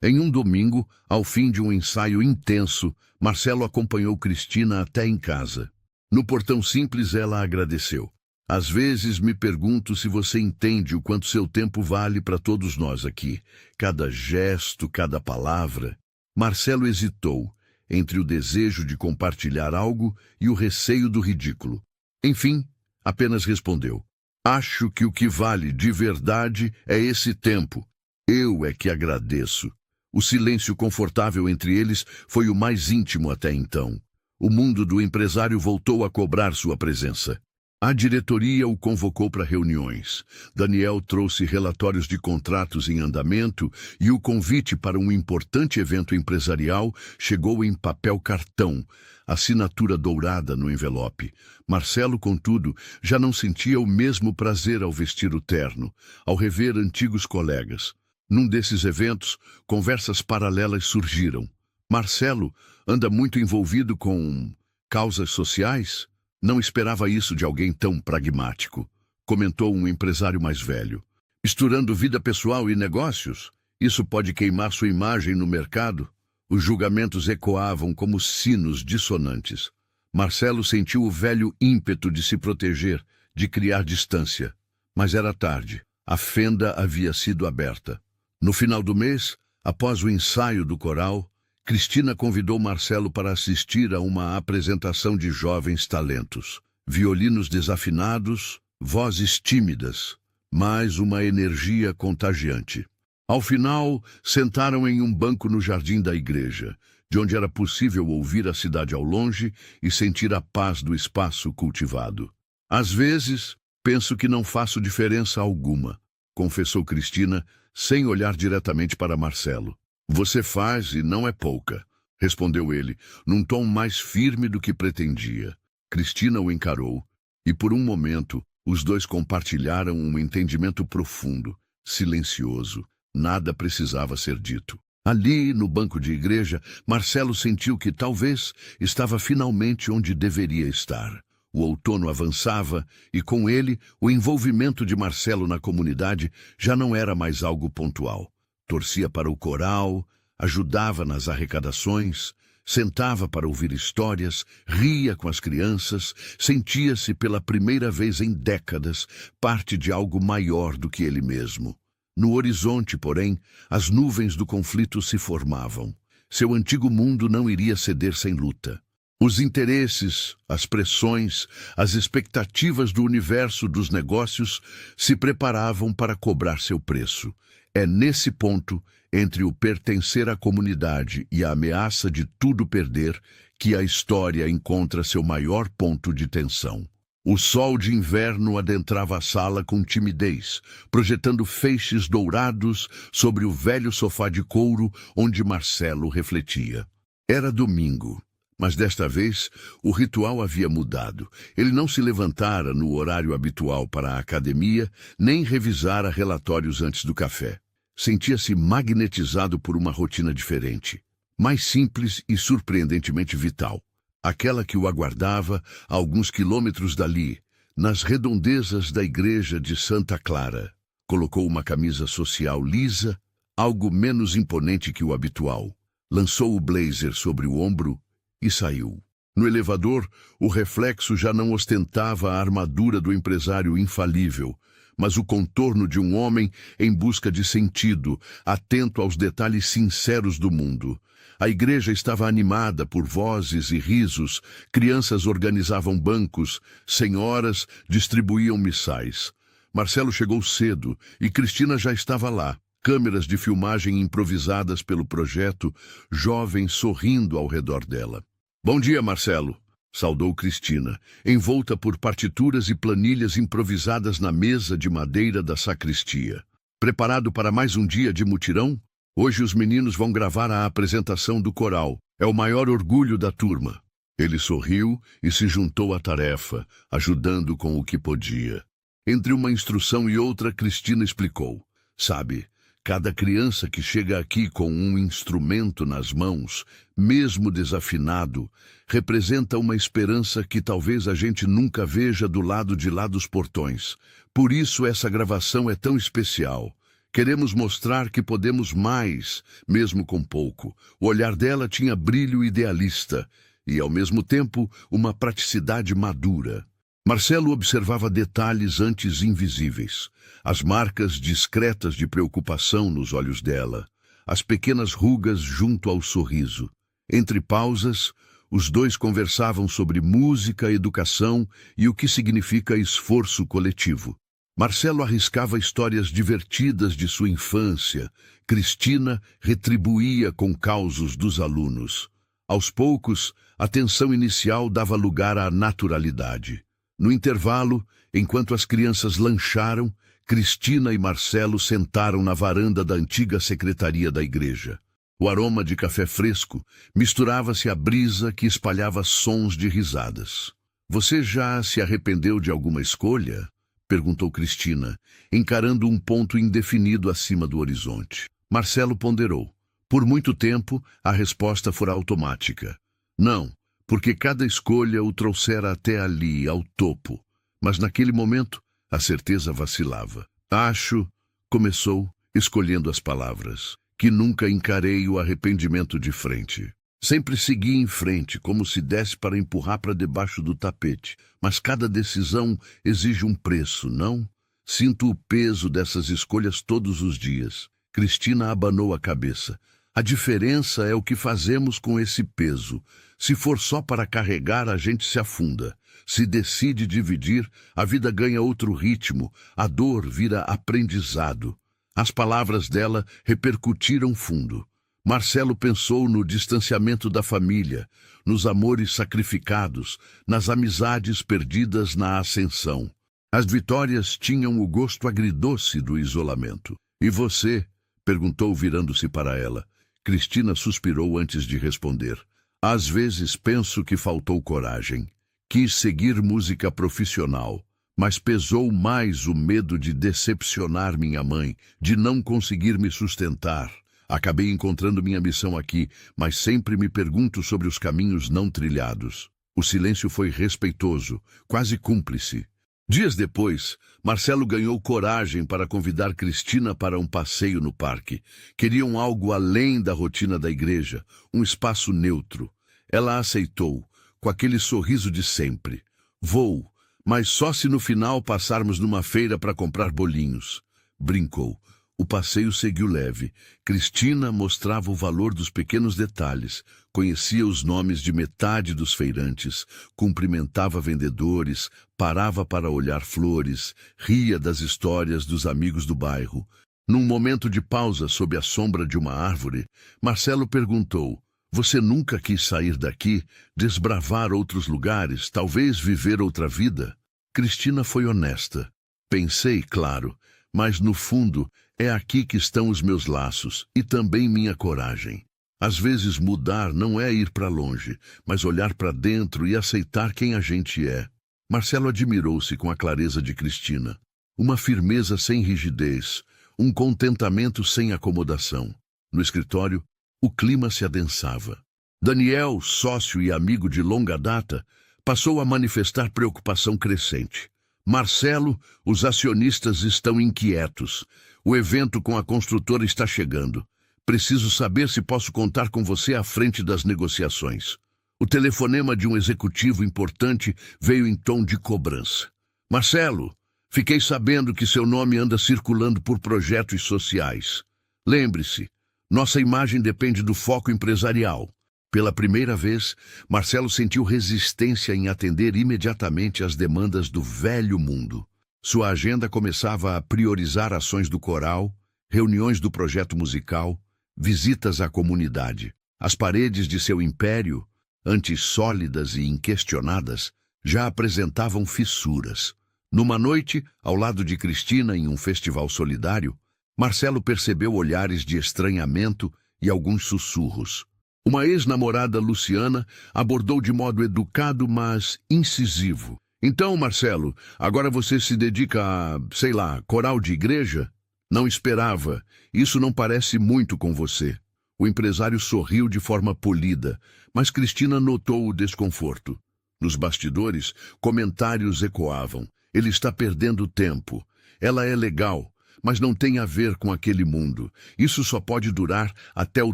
S1: Em um domingo, ao fim de um ensaio intenso, Marcelo acompanhou Cristina até em casa. No portão simples, ela agradeceu. Às vezes me pergunto se você entende o quanto seu tempo vale para todos nós aqui. Cada gesto, cada palavra. Marcelo hesitou, entre o desejo de compartilhar algo e o receio do ridículo. Enfim, apenas respondeu. Acho que o que vale de verdade é esse tempo. Eu é que agradeço. O silêncio confortável entre eles foi o mais íntimo até então. O mundo do empresário voltou a cobrar sua presença. A diretoria o convocou para reuniões. Daniel trouxe relatórios de contratos em andamento e o convite para um importante evento empresarial chegou em papel cartão, assinatura dourada no envelope. Marcelo, contudo, já não sentia o mesmo prazer ao vestir o terno, ao rever antigos colegas. Num desses eventos, conversas paralelas surgiram. Marcelo anda muito envolvido com causas sociais? Não esperava isso de alguém tão pragmático, comentou um empresário mais velho. Misturando vida pessoal e negócios? Isso pode queimar sua imagem no mercado? Os julgamentos ecoavam como sinos dissonantes. Marcelo sentiu o velho ímpeto de se proteger, de criar distância. Mas era tarde. A fenda havia sido aberta. No final do mês, após o ensaio do coral, Cristina convidou Marcelo para assistir a uma apresentação de jovens talentos. Violinos desafinados, vozes tímidas, mas uma energia contagiante. Ao final, sentaram em um banco no jardim da igreja, de onde era possível ouvir a cidade ao longe e sentir a paz do espaço cultivado. Às vezes, penso que não faço diferença alguma, confessou Cristina, sem olhar diretamente para Marcelo. Você faz e não é pouca, respondeu ele, num tom mais firme do que pretendia. Cristina o encarou, e por um momento, os dois compartilharam um entendimento profundo, silencioso. Nada precisava ser dito. Ali, no banco de igreja, Marcelo sentiu que talvez estava finalmente onde deveria estar. O outono avançava e, com ele, o envolvimento de Marcelo na comunidade já não era mais algo pontual. Torcia para o coral, ajudava nas arrecadações, sentava para ouvir histórias, ria com as crianças, sentia-se pela primeira vez em décadas parte de algo maior do que ele mesmo. No horizonte, porém, as nuvens do conflito se formavam. Seu antigo mundo não iria ceder sem luta. Os interesses, as pressões, as expectativas do universo dos negócios se preparavam para cobrar seu preço. É nesse ponto, entre o pertencer à comunidade e a ameaça de tudo perder, que a história encontra seu maior ponto de tensão. O sol de inverno adentrava a sala com timidez, projetando feixes dourados sobre o velho sofá de couro onde Marcelo refletia. Era domingo, mas desta vez o ritual havia mudado. Ele não se levantara no horário habitual para a academia, nem revisara relatórios antes do café. Sentia-se magnetizado por uma rotina diferente, mais simples e surpreendentemente vital. Aquela que o aguardava a alguns quilômetros dali, nas redondezas da igreja de Santa Clara. Colocou uma camisa social lisa, algo menos imponente que o habitual. Lançou o blazer sobre o ombro e saiu. No elevador, o reflexo já não ostentava a armadura do empresário infalível, mas o contorno de um homem em busca de sentido, atento aos detalhes sinceros do mundo. A igreja estava animada por vozes e risos, crianças organizavam bancos, senhoras distribuíam missais. Marcelo chegou cedo e Cristina já estava lá. Câmeras de filmagem improvisadas pelo projeto, jovens sorrindo ao redor dela. "Bom dia, Marcelo", saudou Cristina, envolta por partituras e planilhas improvisadas na mesa de madeira da sacristia. "Preparado para mais um dia de mutirão? Hoje os meninos vão gravar a apresentação do coral. É o maior orgulho da turma." Ele sorriu e se juntou à tarefa, ajudando com o que podia. Entre uma instrução e outra, Cristina explicou. "Sabe, cada criança que chega aqui com um instrumento nas mãos, mesmo desafinado, representa uma esperança que talvez a gente nunca veja do lado de lá dos portões. Por isso essa gravação é tão especial. Queremos mostrar que podemos mais, mesmo com pouco." O olhar dela tinha brilho idealista e, ao mesmo tempo, uma praticidade madura. Marcelo observava detalhes antes invisíveis. As marcas discretas de preocupação nos olhos dela, as pequenas rugas junto ao sorriso. Entre pausas, os dois conversavam sobre música, educação e o que significa esforço coletivo. Marcelo arriscava histórias divertidas de sua infância. Cristina retribuía com causos dos alunos. Aos poucos, a tensão inicial dava lugar à naturalidade. No intervalo, enquanto as crianças lancharam, Cristina e Marcelo sentaram na varanda da antiga secretaria da igreja. O aroma de café fresco misturava-se à brisa que espalhava sons de risadas. "Você já se arrependeu de alguma escolha?" perguntou Cristina, encarando um ponto indefinido acima do horizonte. Marcelo ponderou. Por muito tempo, a resposta fora automática. Não, porque cada escolha o trouxera até ali, ao topo. Mas naquele momento, a certeza vacilava. "Acho", começou, escolhendo as palavras, "que nunca encarei o arrependimento de frente. Sempre segui em frente, como se desse para empurrar para debaixo do tapete. Mas cada decisão exige um preço, não? Sinto o peso dessas escolhas todos os dias." Cristina abanou a cabeça. "A diferença é o que fazemos com esse peso. Se for só para carregar, a gente se afunda. Se decide dividir, a vida ganha outro ritmo, a dor vira aprendizado." As palavras dela repercutiram fundo. Marcelo pensou no distanciamento da família, nos amores sacrificados, nas amizades perdidas na ascensão. As vitórias tinham o gosto agridoce do isolamento. "E você?" perguntou virando-se para ela. Cristina suspirou antes de responder. "Às vezes penso que faltou coragem. Quis seguir música profissional, mas pesou mais o medo de decepcionar minha mãe, de não conseguir me sustentar. Acabei encontrando minha missão aqui, mas sempre me pergunto sobre os caminhos não trilhados." O silêncio foi respeitoso, quase cúmplice. Dias depois, Marcelo ganhou coragem para convidar Cristina para um passeio no parque. Queriam algo além da rotina da igreja, um espaço neutro. Ela aceitou, com aquele sorriso de sempre. "Vou, mas só se no final passarmos numa feira para comprar bolinhos." Brincou. O passeio seguiu leve. Cristina mostrava o valor dos pequenos detalhes, conhecia os nomes de metade dos feirantes, cumprimentava vendedores, parava para olhar flores, ria das histórias dos amigos do bairro. Num momento de pausa sob a sombra de uma árvore, Marcelo perguntou: "Você nunca quis sair daqui, desbravar outros lugares, talvez viver outra vida?" Cristina foi honesta. "Pensei, claro, mas no fundo é aqui que estão os meus laços e também minha coragem. Às vezes mudar não é ir para longe, mas olhar para dentro e aceitar quem a gente é." Marcelo admirou-se com a clareza de Cristina. Uma firmeza sem rigidez, um contentamento sem acomodação. No escritório, o clima se adensava. Daniel, sócio e amigo de longa data, passou a manifestar preocupação crescente. "Marcelo, os acionistas estão inquietos. O evento com a construtora está chegando. Preciso saber se posso contar com você à frente das negociações." O telefonema de um executivo importante veio em tom de cobrança. "Marcelo, fiquei sabendo que seu nome anda circulando por projetos sociais. Lembre-se, nossa imagem depende do foco empresarial." Pela primeira vez, Marcelo sentiu resistência em atender imediatamente às demandas do velho mundo. Sua agenda começava a priorizar ações do coral, reuniões do projeto musical, visitas à comunidade. As paredes de seu império, antes sólidas e inquestionadas, já apresentavam fissuras. Numa noite, ao lado de Cristina em um festival solidário, Marcelo percebeu olhares de estranhamento e alguns sussurros. Uma ex-namorada, Luciana, abordou de modo educado, mas incisivo: "Então, Marcelo, agora você se dedica a, sei lá, coral de igreja? Não esperava. Isso não parece muito com você." O empresário sorriu de forma polida, mas Cristina notou o desconforto. Nos bastidores, comentários ecoavam: "Ele está perdendo tempo. Ela é legal, mas não tem a ver com aquele mundo. Isso só pode durar até o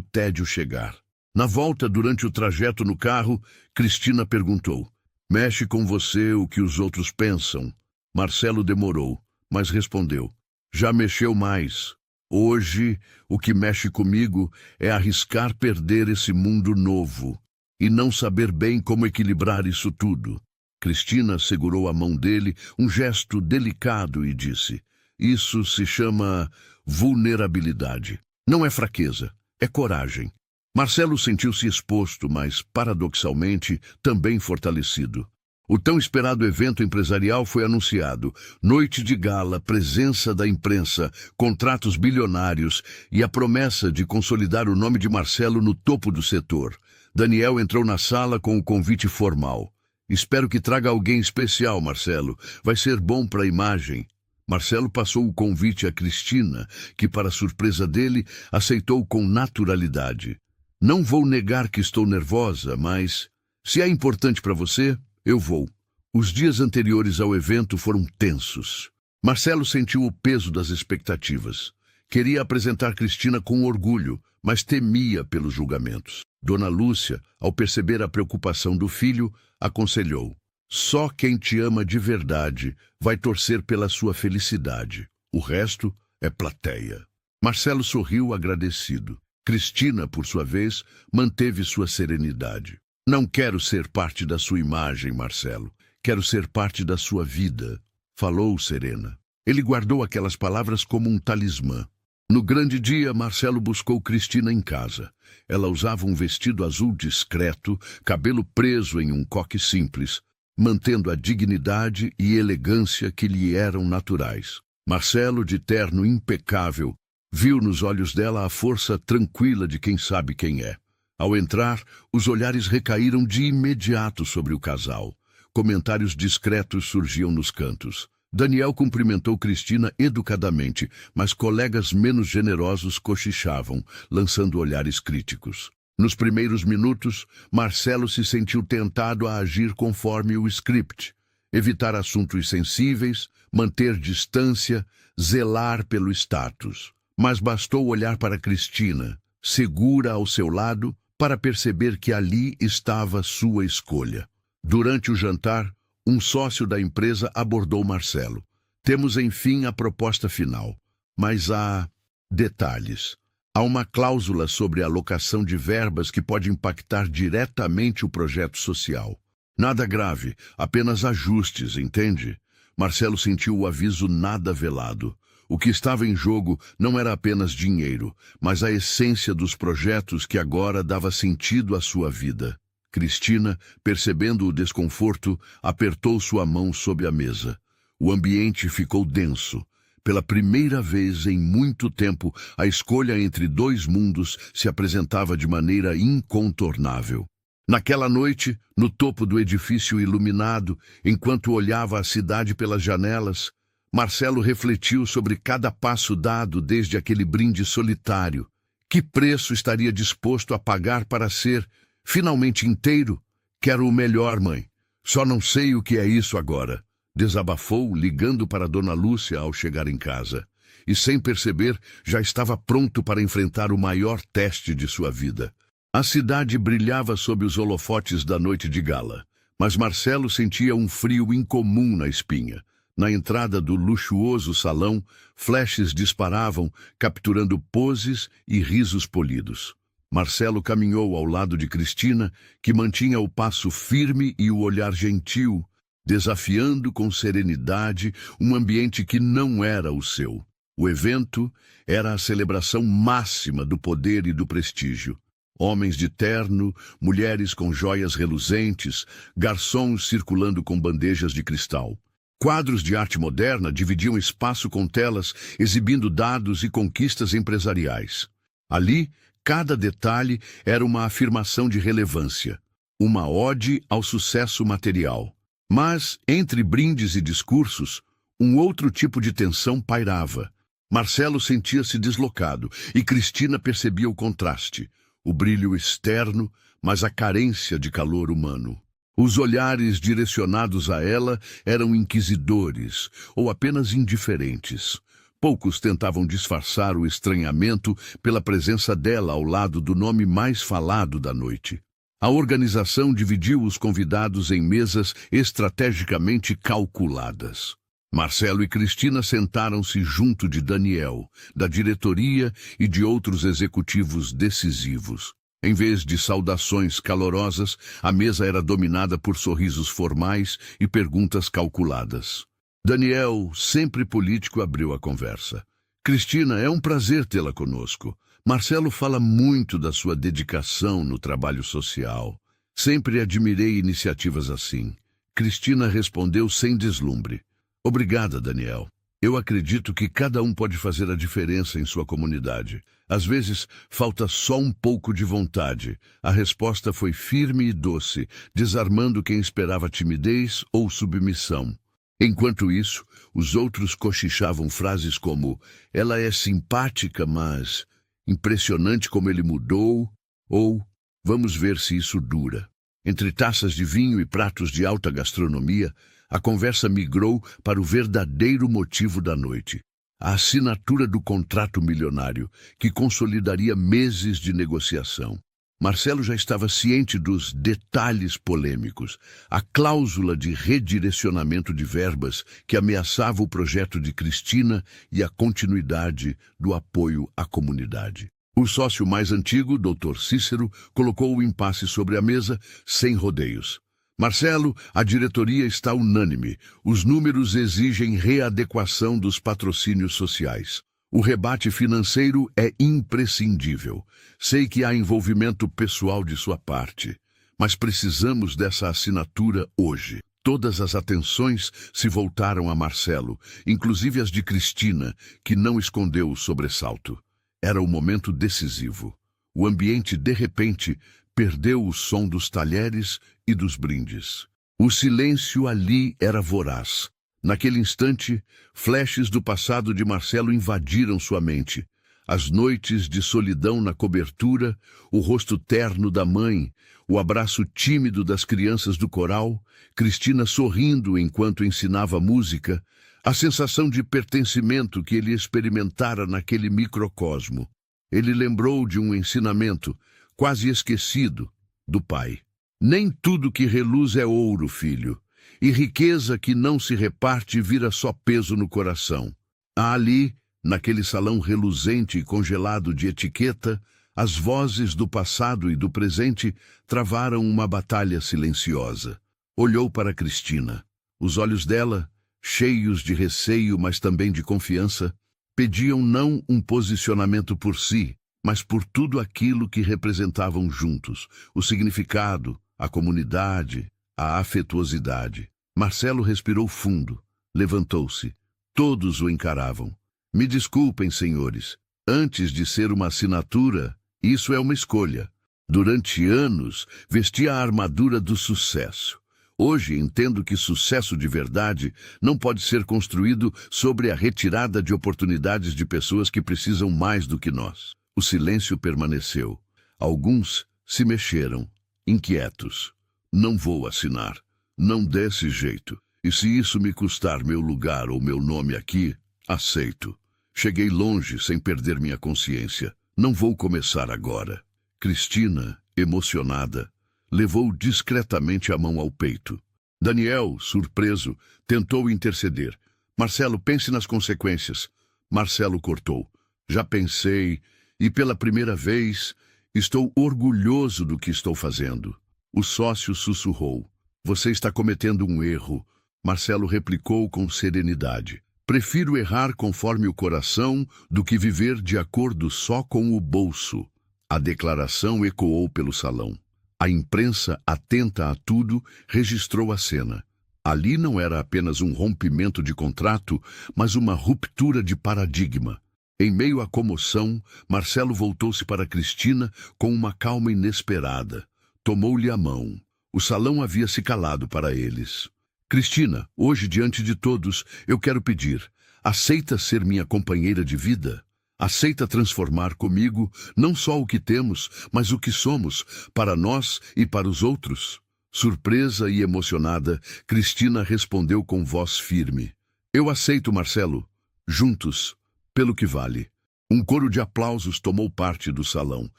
S1: tédio chegar." Na volta, durante o trajeto no carro, Cristina perguntou: "Mexe com você o que os outros pensam?" Marcelo demorou, mas respondeu: "Já mexeu mais. Hoje, o que mexe comigo é arriscar perder esse mundo novo e não saber bem como equilibrar isso tudo." Cristina segurou a mão dele, um gesto delicado, e disse: "Isso se chama vulnerabilidade. Não é fraqueza, é coragem." Marcelo sentiu-se exposto, mas, paradoxalmente, também fortalecido. O tão esperado evento empresarial foi anunciado. Noite de gala, presença da imprensa, contratos bilionários e a promessa de consolidar o nome de Marcelo no topo do setor. Daniel entrou na sala com o convite formal. "Espero que traga alguém especial, Marcelo. Vai ser bom para a imagem." Marcelo passou o convite a Cristina, que, para surpresa dele, aceitou com naturalidade. "Não vou negar que estou nervosa, mas, se é importante para você, eu vou." Os dias anteriores ao evento foram tensos. Marcelo sentiu o peso das expectativas. Queria apresentar Cristina com orgulho, mas temia pelos julgamentos. Dona Lúcia, ao perceber a preocupação do filho, aconselhou: "Só quem te ama de verdade vai torcer pela sua felicidade. O resto é plateia." Marcelo sorriu agradecido. Cristina, por sua vez, manteve sua serenidade. "Não quero ser parte da sua imagem, Marcelo. Quero ser parte da sua vida", falou serena. Ele guardou aquelas palavras como um talismã. No grande dia, Marcelo buscou Cristina em casa. Ela usava um vestido azul discreto, cabelo preso em um coque simples, mantendo a dignidade e elegância que lhe eram naturais. Marcelo, de terno impecável, viu nos olhos dela a força tranquila de quem sabe quem é. Ao entrar, os olhares recaíram de imediato sobre o casal. Comentários discretos surgiam nos cantos. Daniel cumprimentou Cristina educadamente, mas colegas menos generosos cochichavam, lançando olhares críticos. Nos primeiros minutos, Marcelo se sentiu tentado a agir conforme o script: evitar assuntos sensíveis, manter distância, zelar pelo status. Mas bastou olhar para Cristina, segura ao seu lado, para perceber que ali estava sua escolha. Durante o jantar, um sócio da empresa abordou Marcelo: "Temos, enfim, a proposta final, mas há Detalhes. Há uma cláusula sobre a alocação de verbas que pode impactar diretamente o projeto social. Nada grave, apenas ajustes, entende? Marcelo sentiu o aviso nada velado. O que estava em jogo não era apenas dinheiro, mas a essência dos projetos que agora dava sentido à sua vida. Cristina, percebendo o desconforto, apertou sua mão sob a mesa. O ambiente ficou denso. Pela primeira vez em muito tempo, a escolha entre dois mundos se apresentava de maneira incontornável. Naquela noite, no topo do edifício iluminado, enquanto olhava a cidade pelas janelas, Marcelo refletiu sobre cada passo dado desde aquele brinde solitário. Que preço estaria disposto a pagar para ser finalmente inteiro? Quero o melhor, mãe. Só não sei o que é isso agora. Desabafou, ligando para Dona Lúcia ao chegar em casa. E, sem perceber, já estava pronto para enfrentar o maior teste de sua vida. A cidade brilhava sob os holofotes da noite de gala, mas Marcelo sentia um frio incomum na espinha. Na entrada do luxuoso salão, flashes disparavam, capturando poses e risos polidos. Marcelo caminhou ao lado de Cristina, que mantinha o passo firme e o olhar gentil, desafiando com serenidade um ambiente que não era o seu. O evento era a celebração máxima do poder e do prestígio. Homens de terno, mulheres com joias reluzentes, garçons circulando com bandejas de cristal. Quadros de arte moderna dividiam espaço com telas, exibindo dados e conquistas empresariais. Ali, cada detalhe era uma afirmação de relevância, uma ode ao sucesso material. Mas, entre brindes e discursos, um outro tipo de tensão pairava. Marcelo sentia-se deslocado e Cristina percebia o contraste. O brilho externo, mas a carência de calor humano. Os olhares direcionados a ela eram inquisidores ou apenas indiferentes. Poucos tentavam disfarçar o estranhamento pela presença dela ao lado do nome mais falado da noite. A organização dividiu os convidados em mesas estrategicamente calculadas. Marcelo e Cristina sentaram-se junto de Daniel, da diretoria e de outros executivos decisivos. Em vez de saudações calorosas, a mesa era dominada por sorrisos formais e perguntas calculadas. Daniel, sempre político, abriu a conversa. Cristina, é um prazer tê-la conosco. Marcelo fala muito da sua dedicação no trabalho social. Sempre admirei iniciativas assim. Cristina respondeu sem deslumbre. Obrigada, Daniel. Eu acredito que cada um pode fazer a diferença em sua comunidade. Às vezes, falta só um pouco de vontade. A resposta foi firme e doce, desarmando quem esperava timidez ou submissão. Enquanto isso, os outros cochichavam frases como "ela é simpática, mas impressionante como ele mudou", ou "vamos ver se isso dura". Entre taças de vinho e pratos de alta gastronomia, a conversa migrou para o verdadeiro motivo da noite. A assinatura do contrato milionário, que consolidaria meses de negociação. Marcelo já estava ciente dos detalhes polêmicos, a cláusula de redirecionamento de verbas que ameaçava o projeto de Cristina e a continuidade do apoio à comunidade. O sócio mais antigo, Dr. Cícero, colocou o impasse sobre a mesa sem rodeios. Marcelo, a diretoria está unânime. Os números exigem readequação dos patrocínios sociais. O rebate financeiro é imprescindível. Sei que há envolvimento pessoal de sua parte, mas precisamos dessa assinatura hoje. Todas as atenções se voltaram a Marcelo, inclusive as de Cristina, que não escondeu o sobressalto. Era o momento decisivo. O ambiente, de repente, perdeu o som dos talheres e dos brindes. O silêncio ali era voraz. Naquele instante, flashes do passado de Marcelo invadiram sua mente. As noites de solidão na cobertura, o rosto terno da mãe, o abraço tímido das crianças do coral, Cristina sorrindo enquanto ensinava música, a sensação de pertencimento que ele experimentara naquele microcosmo. Ele lembrou de um ensinamento, quase esquecido, do pai. Nem tudo que reluz é ouro, filho, e riqueza que não se reparte vira só peso no coração. Há ali, Naquele salão reluzente e congelado de etiqueta, as vozes do passado e do presente travaram uma batalha silenciosa. Olhou para Cristina. Os olhos dela, cheios de receio, mas também de confiança, pediam não um posicionamento por si, mas por tudo aquilo que representavam juntos, o significado, a comunidade, a afetuosidade. Marcelo respirou fundo, levantou-se. Todos o encaravam. Me desculpem, senhores. Antes de ser uma assinatura, isso é uma escolha. Durante anos, vesti a armadura do sucesso. Hoje entendo que sucesso de verdade não pode ser construído sobre a retirada de oportunidades de pessoas que precisam mais do que nós. O silêncio permaneceu. Alguns se mexeram, inquietos. Não vou assinar. Não desse jeito. E se isso me custar meu lugar ou meu nome aqui, aceito. Cheguei longe sem perder minha consciência. Não vou começar agora. Cristina, emocionada, levou discretamente a mão ao peito. Daniel, surpreso, tentou interceder. Marcelo, pense nas consequências. Marcelo cortou. Já pensei, e pela primeira vez, estou orgulhoso do que estou fazendo. O sócio sussurrou. Você está cometendo um erro. Marcelo replicou com serenidade. Prefiro errar conforme o coração do que viver de acordo só com o bolso. A declaração ecoou pelo salão. A imprensa, atenta a tudo, registrou a cena. Ali não era apenas um rompimento de contrato, mas uma ruptura de paradigma. Em meio à comoção, Marcelo voltou-se para Cristina com uma calma inesperada. Tomou-lhe a mão. O salão havia se calado para eles. Cristina, hoje diante de todos, eu quero pedir, aceita ser minha companheira de vida? Aceita transformar comigo não só o que temos, mas o que somos, para nós e para os outros? Surpresa e emocionada, Cristina respondeu com voz firme. Eu aceito, Marcelo. Juntos, pelo que vale. Um coro de aplausos tomou parte do salão,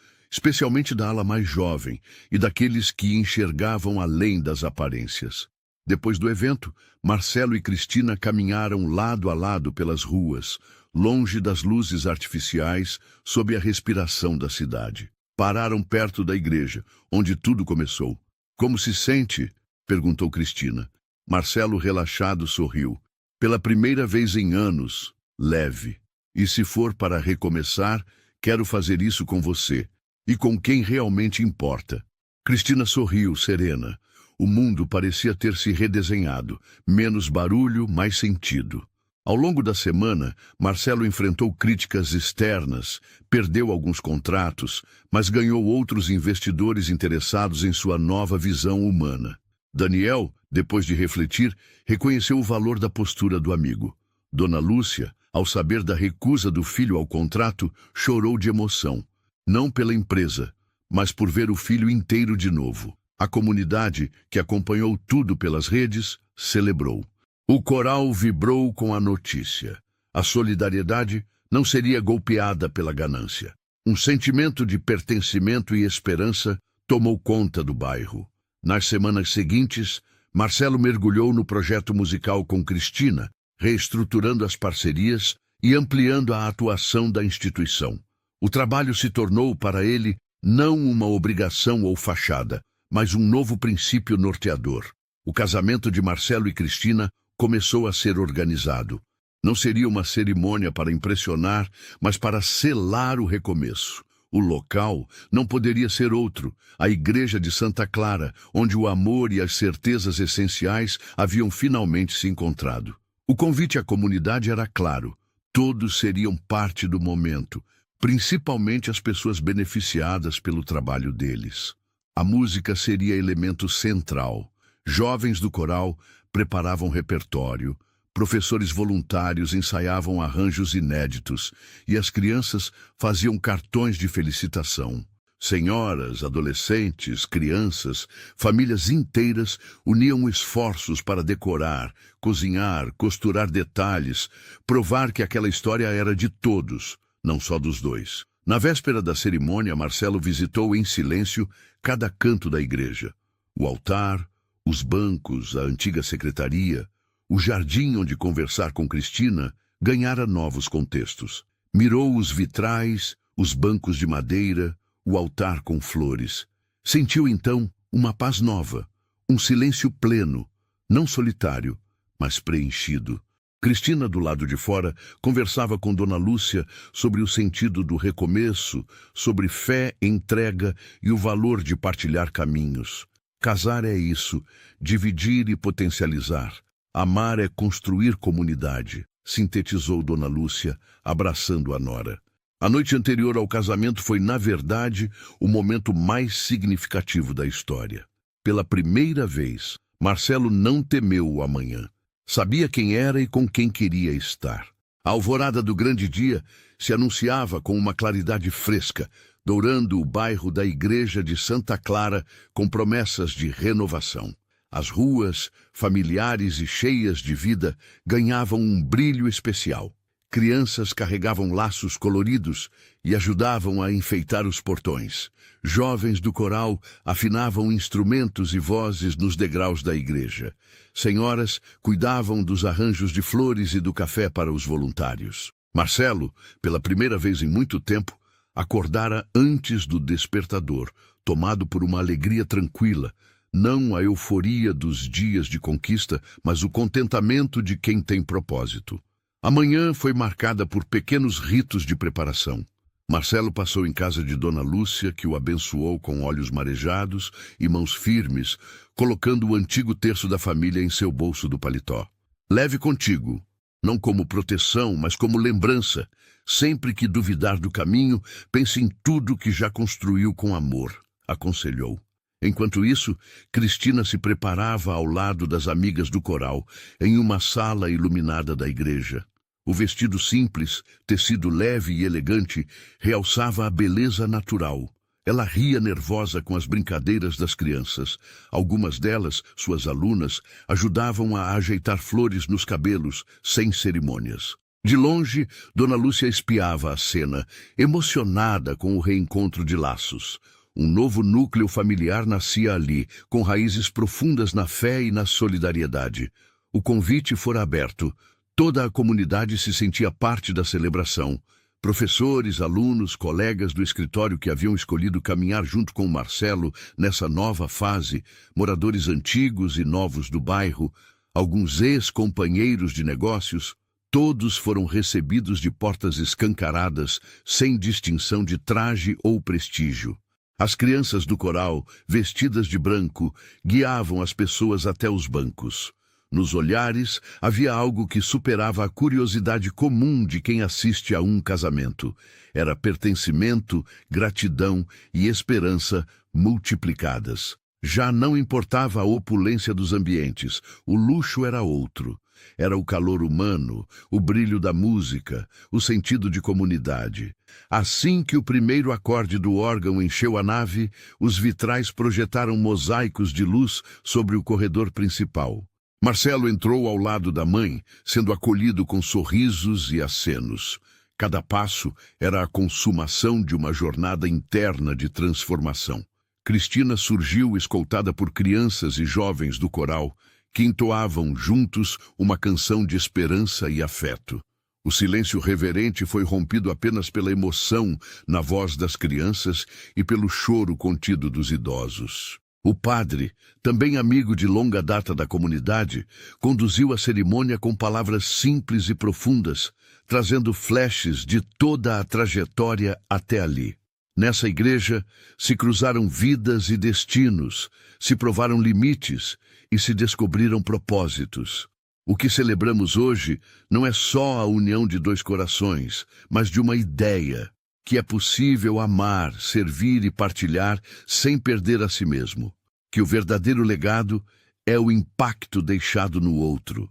S1: especialmente da ala mais jovem e daqueles que enxergavam além das aparências. Depois do evento, Marcelo e Cristina caminharam lado a lado pelas ruas, longe das luzes artificiais, sob a respiração da cidade. Pararam perto da igreja, onde tudo começou. Como se sente? Perguntou Cristina. Marcelo, relaxado, sorriu. Pela primeira vez em anos, leve. E se for para recomeçar, quero fazer isso com você. E com quem realmente importa. Cristina sorriu, serena. O mundo parecia ter se redesenhado. Menos barulho, mais sentido. Ao longo da semana, Marcelo enfrentou críticas externas, perdeu alguns contratos, mas ganhou outros investidores interessados em sua nova visão humana. Daniel, depois de refletir, reconheceu o valor da postura do amigo. Dona Lúcia, ao saber da recusa do filho ao contrato, chorou de emoção. Não pela empresa, mas por ver o filho inteiro de novo. A comunidade, que acompanhou tudo pelas redes, celebrou. O coral vibrou com a notícia. A solidariedade não seria golpeada pela ganância. Um sentimento de pertencimento e esperança tomou conta do bairro. Nas semanas seguintes, Marcelo mergulhou no projeto musical com Cristina, reestruturando as parcerias e ampliando a atuação da instituição. O trabalho se tornou para ele não uma obrigação ou fachada, mas um novo princípio norteador. O casamento de Marcelo e Cristina começou a ser organizado. Não seria uma cerimônia para impressionar, mas para selar o recomeço. O local não poderia ser outro, a Igreja de Santa Clara, onde o amor e as certezas essenciais haviam finalmente se encontrado. O convite à comunidade era claro. Todos seriam parte do momento, principalmente as pessoas beneficiadas pelo trabalho deles. A música seria elemento central. Jovens do coral preparavam repertório, professores voluntários ensaiavam arranjos inéditos e as crianças faziam cartões de felicitação. Senhoras, adolescentes, crianças, famílias inteiras uniam esforços para decorar, cozinhar, costurar detalhes, provar que aquela história era de todos, não só dos dois. Na véspera da cerimônia, Marcelo visitou em silêncio cada canto da igreja. O altar, os bancos, a antiga secretaria, o jardim onde conversar com Cristina, ganhara novos contextos. Mirou os vitrais, os bancos de madeira, o altar com flores. Sentiu então uma paz nova, um silêncio pleno, não solitário, mas preenchido. Cristina, do lado de fora, conversava com Dona Lúcia sobre o sentido do recomeço, sobre fé, entrega e o valor de partilhar caminhos. Casar é isso, dividir e potencializar. Amar é construir comunidade, sintetizou Dona Lúcia, abraçando a nora. A noite anterior ao casamento foi, na verdade, o momento mais significativo da história. Pela primeira vez, Marcelo não temeu o amanhã. Sabia quem era e com quem queria estar. A alvorada do grande dia se anunciava com uma claridade fresca, dourando o bairro da Igreja de Santa Clara com promessas de renovação. As ruas, familiares e cheias de vida, ganhavam um brilho especial. Crianças carregavam laços coloridos e ajudavam a enfeitar os portões. Jovens do coral afinavam instrumentos e vozes nos degraus da igreja. Senhoras cuidavam dos arranjos de flores e do café para os voluntários. Marcelo, pela primeira vez em muito tempo, acordara antes do despertador, tomado por uma alegria tranquila, não a euforia dos dias de conquista, mas o contentamento de quem tem propósito. A manhã foi marcada por pequenos ritos de preparação. Marcelo passou em casa de Dona Lúcia, que o abençoou com olhos marejados e mãos firmes, colocando o antigo terço da família em seu bolso do paletó. Leve contigo, não como proteção, mas como lembrança. Sempre que duvidar do caminho, pense em tudo que já construiu com amor, aconselhou. Enquanto isso, Cristina se preparava ao lado das amigas do coral, em uma sala iluminada da igreja. O vestido simples, tecido leve e elegante, realçava a beleza natural. Ela ria nervosa com as brincadeiras das crianças. Algumas delas, suas alunas, ajudavam a ajeitar flores nos cabelos, sem cerimônias. De longe, Dona Lúcia espiava a cena, emocionada com o reencontro de laços. Um novo núcleo familiar nascia ali, com raízes profundas na fé e na solidariedade. O convite fora aberto. Toda a comunidade se sentia parte da celebração. Professores, alunos, colegas do escritório que haviam escolhido caminhar junto com Marcelo nessa nova fase, moradores antigos e novos do bairro, alguns ex-companheiros de negócios, todos foram recebidos de portas escancaradas, sem distinção de traje ou prestígio. As crianças do coral, vestidas de branco, guiavam as pessoas até os bancos. Nos olhares havia algo que superava a curiosidade comum de quem assiste a um casamento. Era pertencimento, gratidão e esperança multiplicadas. Já não importava a opulência dos ambientes, o luxo era outro. Era o calor humano, o brilho da música, o sentido de comunidade. Assim que o primeiro acorde do órgão encheu a nave, os vitrais projetaram mosaicos de luz sobre o corredor principal. Marcelo entrou ao lado da mãe, sendo acolhido com sorrisos e acenos. Cada passo era a consumação de uma jornada interna de transformação. Cristina surgiu escoltada por crianças e jovens do coral, que entoavam juntos uma canção de esperança e afeto. O silêncio reverente foi rompido apenas pela emoção na voz das crianças e pelo choro contido dos idosos. O padre, também amigo de longa data da comunidade, conduziu a cerimônia com palavras simples e profundas, trazendo flashes de toda a trajetória até ali. Nessa igreja se cruzaram vidas e destinos, se provaram limites e se descobriram propósitos. O que celebramos hoje não é só a união de dois corações, mas de uma ideia, que é possível amar, servir e partilhar sem perder a si mesmo. Que o verdadeiro legado é o impacto deixado no outro.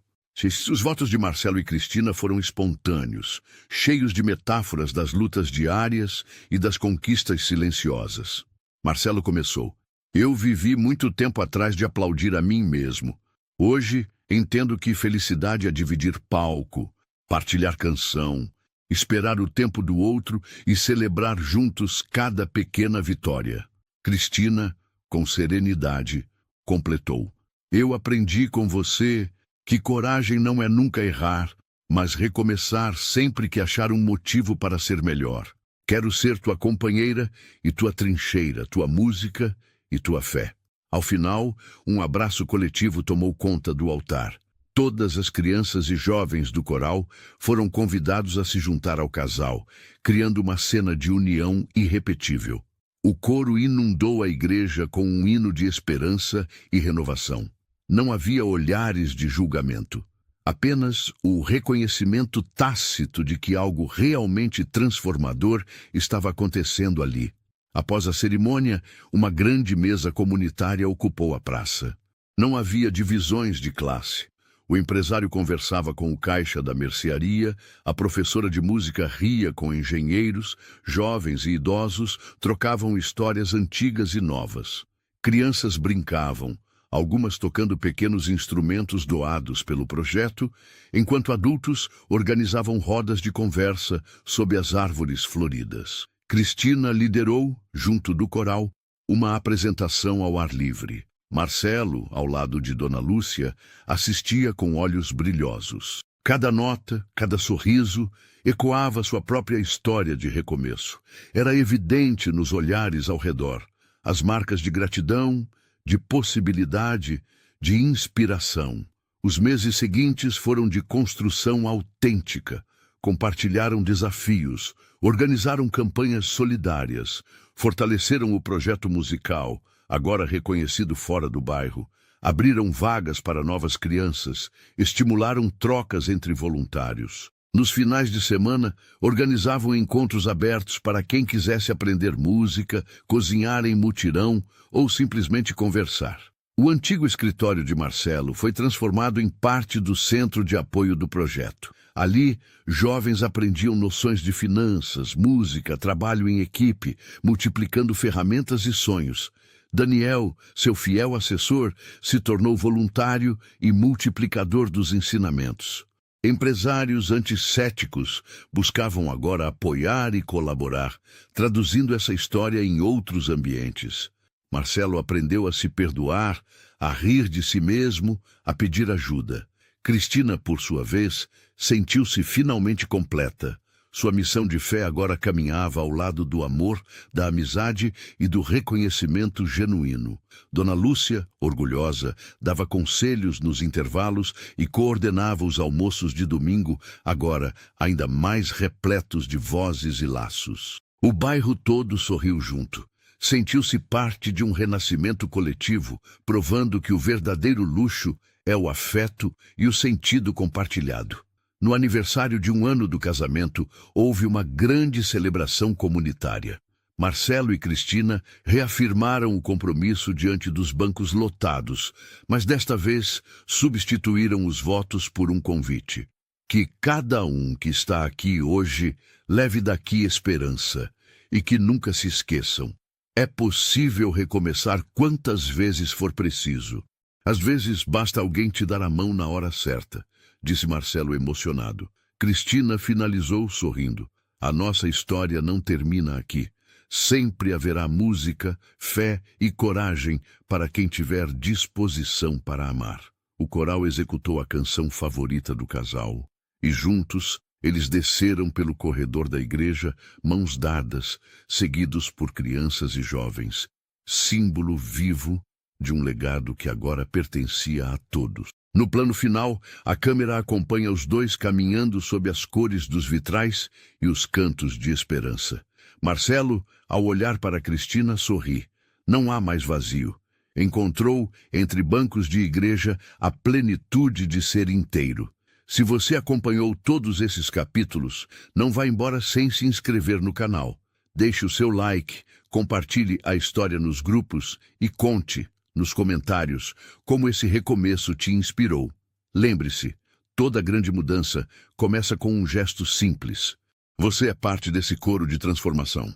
S1: Os votos de Marcelo e Cristina foram espontâneos, cheios de metáforas das lutas diárias e das conquistas silenciosas. Marcelo começou. Eu vivi muito tempo atrás de aplaudir a mim mesmo. Hoje, entendo que felicidade é dividir palco, partilhar canção, esperar o tempo do outro e celebrar juntos cada pequena vitória. Cristina, com serenidade, completou. Eu aprendi com você que coragem não é nunca errar, mas recomeçar sempre que achar um motivo para ser melhor. Quero ser tua companheira e tua trincheira, tua música e tua fé. Ao final, um abraço coletivo tomou conta do altar. Todas as crianças e jovens do coral foram convidados a se juntar ao casal, criando uma cena de união irrepetível. O coro inundou a igreja com um hino de esperança e renovação. Não havia olhares de julgamento. Apenas o reconhecimento tácito de que algo realmente transformador estava acontecendo ali. Após a cerimônia, uma grande mesa comunitária ocupou a praça. Não havia divisões de classe. O empresário conversava com o caixa da mercearia, a professora de música ria com engenheiros, jovens e idosos trocavam histórias antigas e novas. Crianças brincavam, algumas tocando pequenos instrumentos doados pelo projeto, enquanto adultos organizavam rodas de conversa sob as árvores floridas. Cristina liderou, junto do coral, uma apresentação ao ar livre. Marcelo, ao lado de Dona Lúcia, assistia com olhos brilhosos. Cada nota, cada sorriso, ecoava sua própria história de recomeço. Era evidente nos olhares ao redor, as marcas de gratidão, de possibilidade, de inspiração. Os meses seguintes foram de construção autêntica. Compartilharam desafios, organizaram campanhas solidárias, fortaleceram o projeto musical, agora reconhecido fora do bairro, abriram vagas para novas crianças, estimularam trocas entre voluntários. Nos finais de semana, organizavam encontros abertos para quem quisesse aprender música, cozinhar em mutirão ou simplesmente conversar. O antigo escritório de Marcelo foi transformado em parte do centro de apoio do projeto. Ali, jovens aprendiam noções de finanças, música, trabalho em equipe, multiplicando ferramentas e sonhos. Daniel, seu fiel assessor, se tornou voluntário e multiplicador dos ensinamentos. Empresários anticéticos buscavam agora apoiar e colaborar, traduzindo essa história em outros ambientes. Marcelo aprendeu a se perdoar, a rir de si mesmo, a pedir ajuda. Cristina, por sua vez, sentiu-se finalmente completa. Sua missão de fé agora caminhava ao lado do amor, da amizade e do reconhecimento genuíno. Dona Lúcia, orgulhosa, dava conselhos nos intervalos e coordenava os almoços de domingo, agora ainda mais repletos de vozes e laços. O bairro todo sorriu junto. Sentiu-se parte de um renascimento coletivo, provando que o verdadeiro luxo é o afeto e o sentido compartilhado. No aniversário de 1 ano do casamento, houve uma grande celebração comunitária. Marcelo e Cristina reafirmaram o compromisso diante dos bancos lotados, mas desta vez substituíram os votos por um convite. Que cada um que está aqui hoje leve daqui esperança e que nunca se esqueçam. É possível recomeçar quantas vezes for preciso. Às vezes basta alguém te dar a mão na hora certa, disse Marcelo emocionado. Cristina finalizou sorrindo. A nossa história não termina aqui. Sempre haverá música, fé e coragem para quem tiver disposição para amar. O coral executou a canção favorita do casal e juntos eles desceram pelo corredor da igreja, mãos dadas, seguidos por crianças e jovens, símbolo vivo de um legado que agora pertencia a todos. No plano final, a câmera acompanha os dois caminhando sob as cores dos vitrais e os cantos de esperança. Marcelo, ao olhar para Cristina, sorri. Não há mais vazio. Encontrou, entre bancos de igreja, a plenitude de ser inteiro. Se você acompanhou todos esses capítulos, não vá embora sem se inscrever no canal. Deixe o seu like, compartilhe a história nos grupos e conte, nos comentários, como esse recomeço te inspirou. Lembre-se, toda grande mudança começa com um gesto simples. Você é parte desse coro de transformação.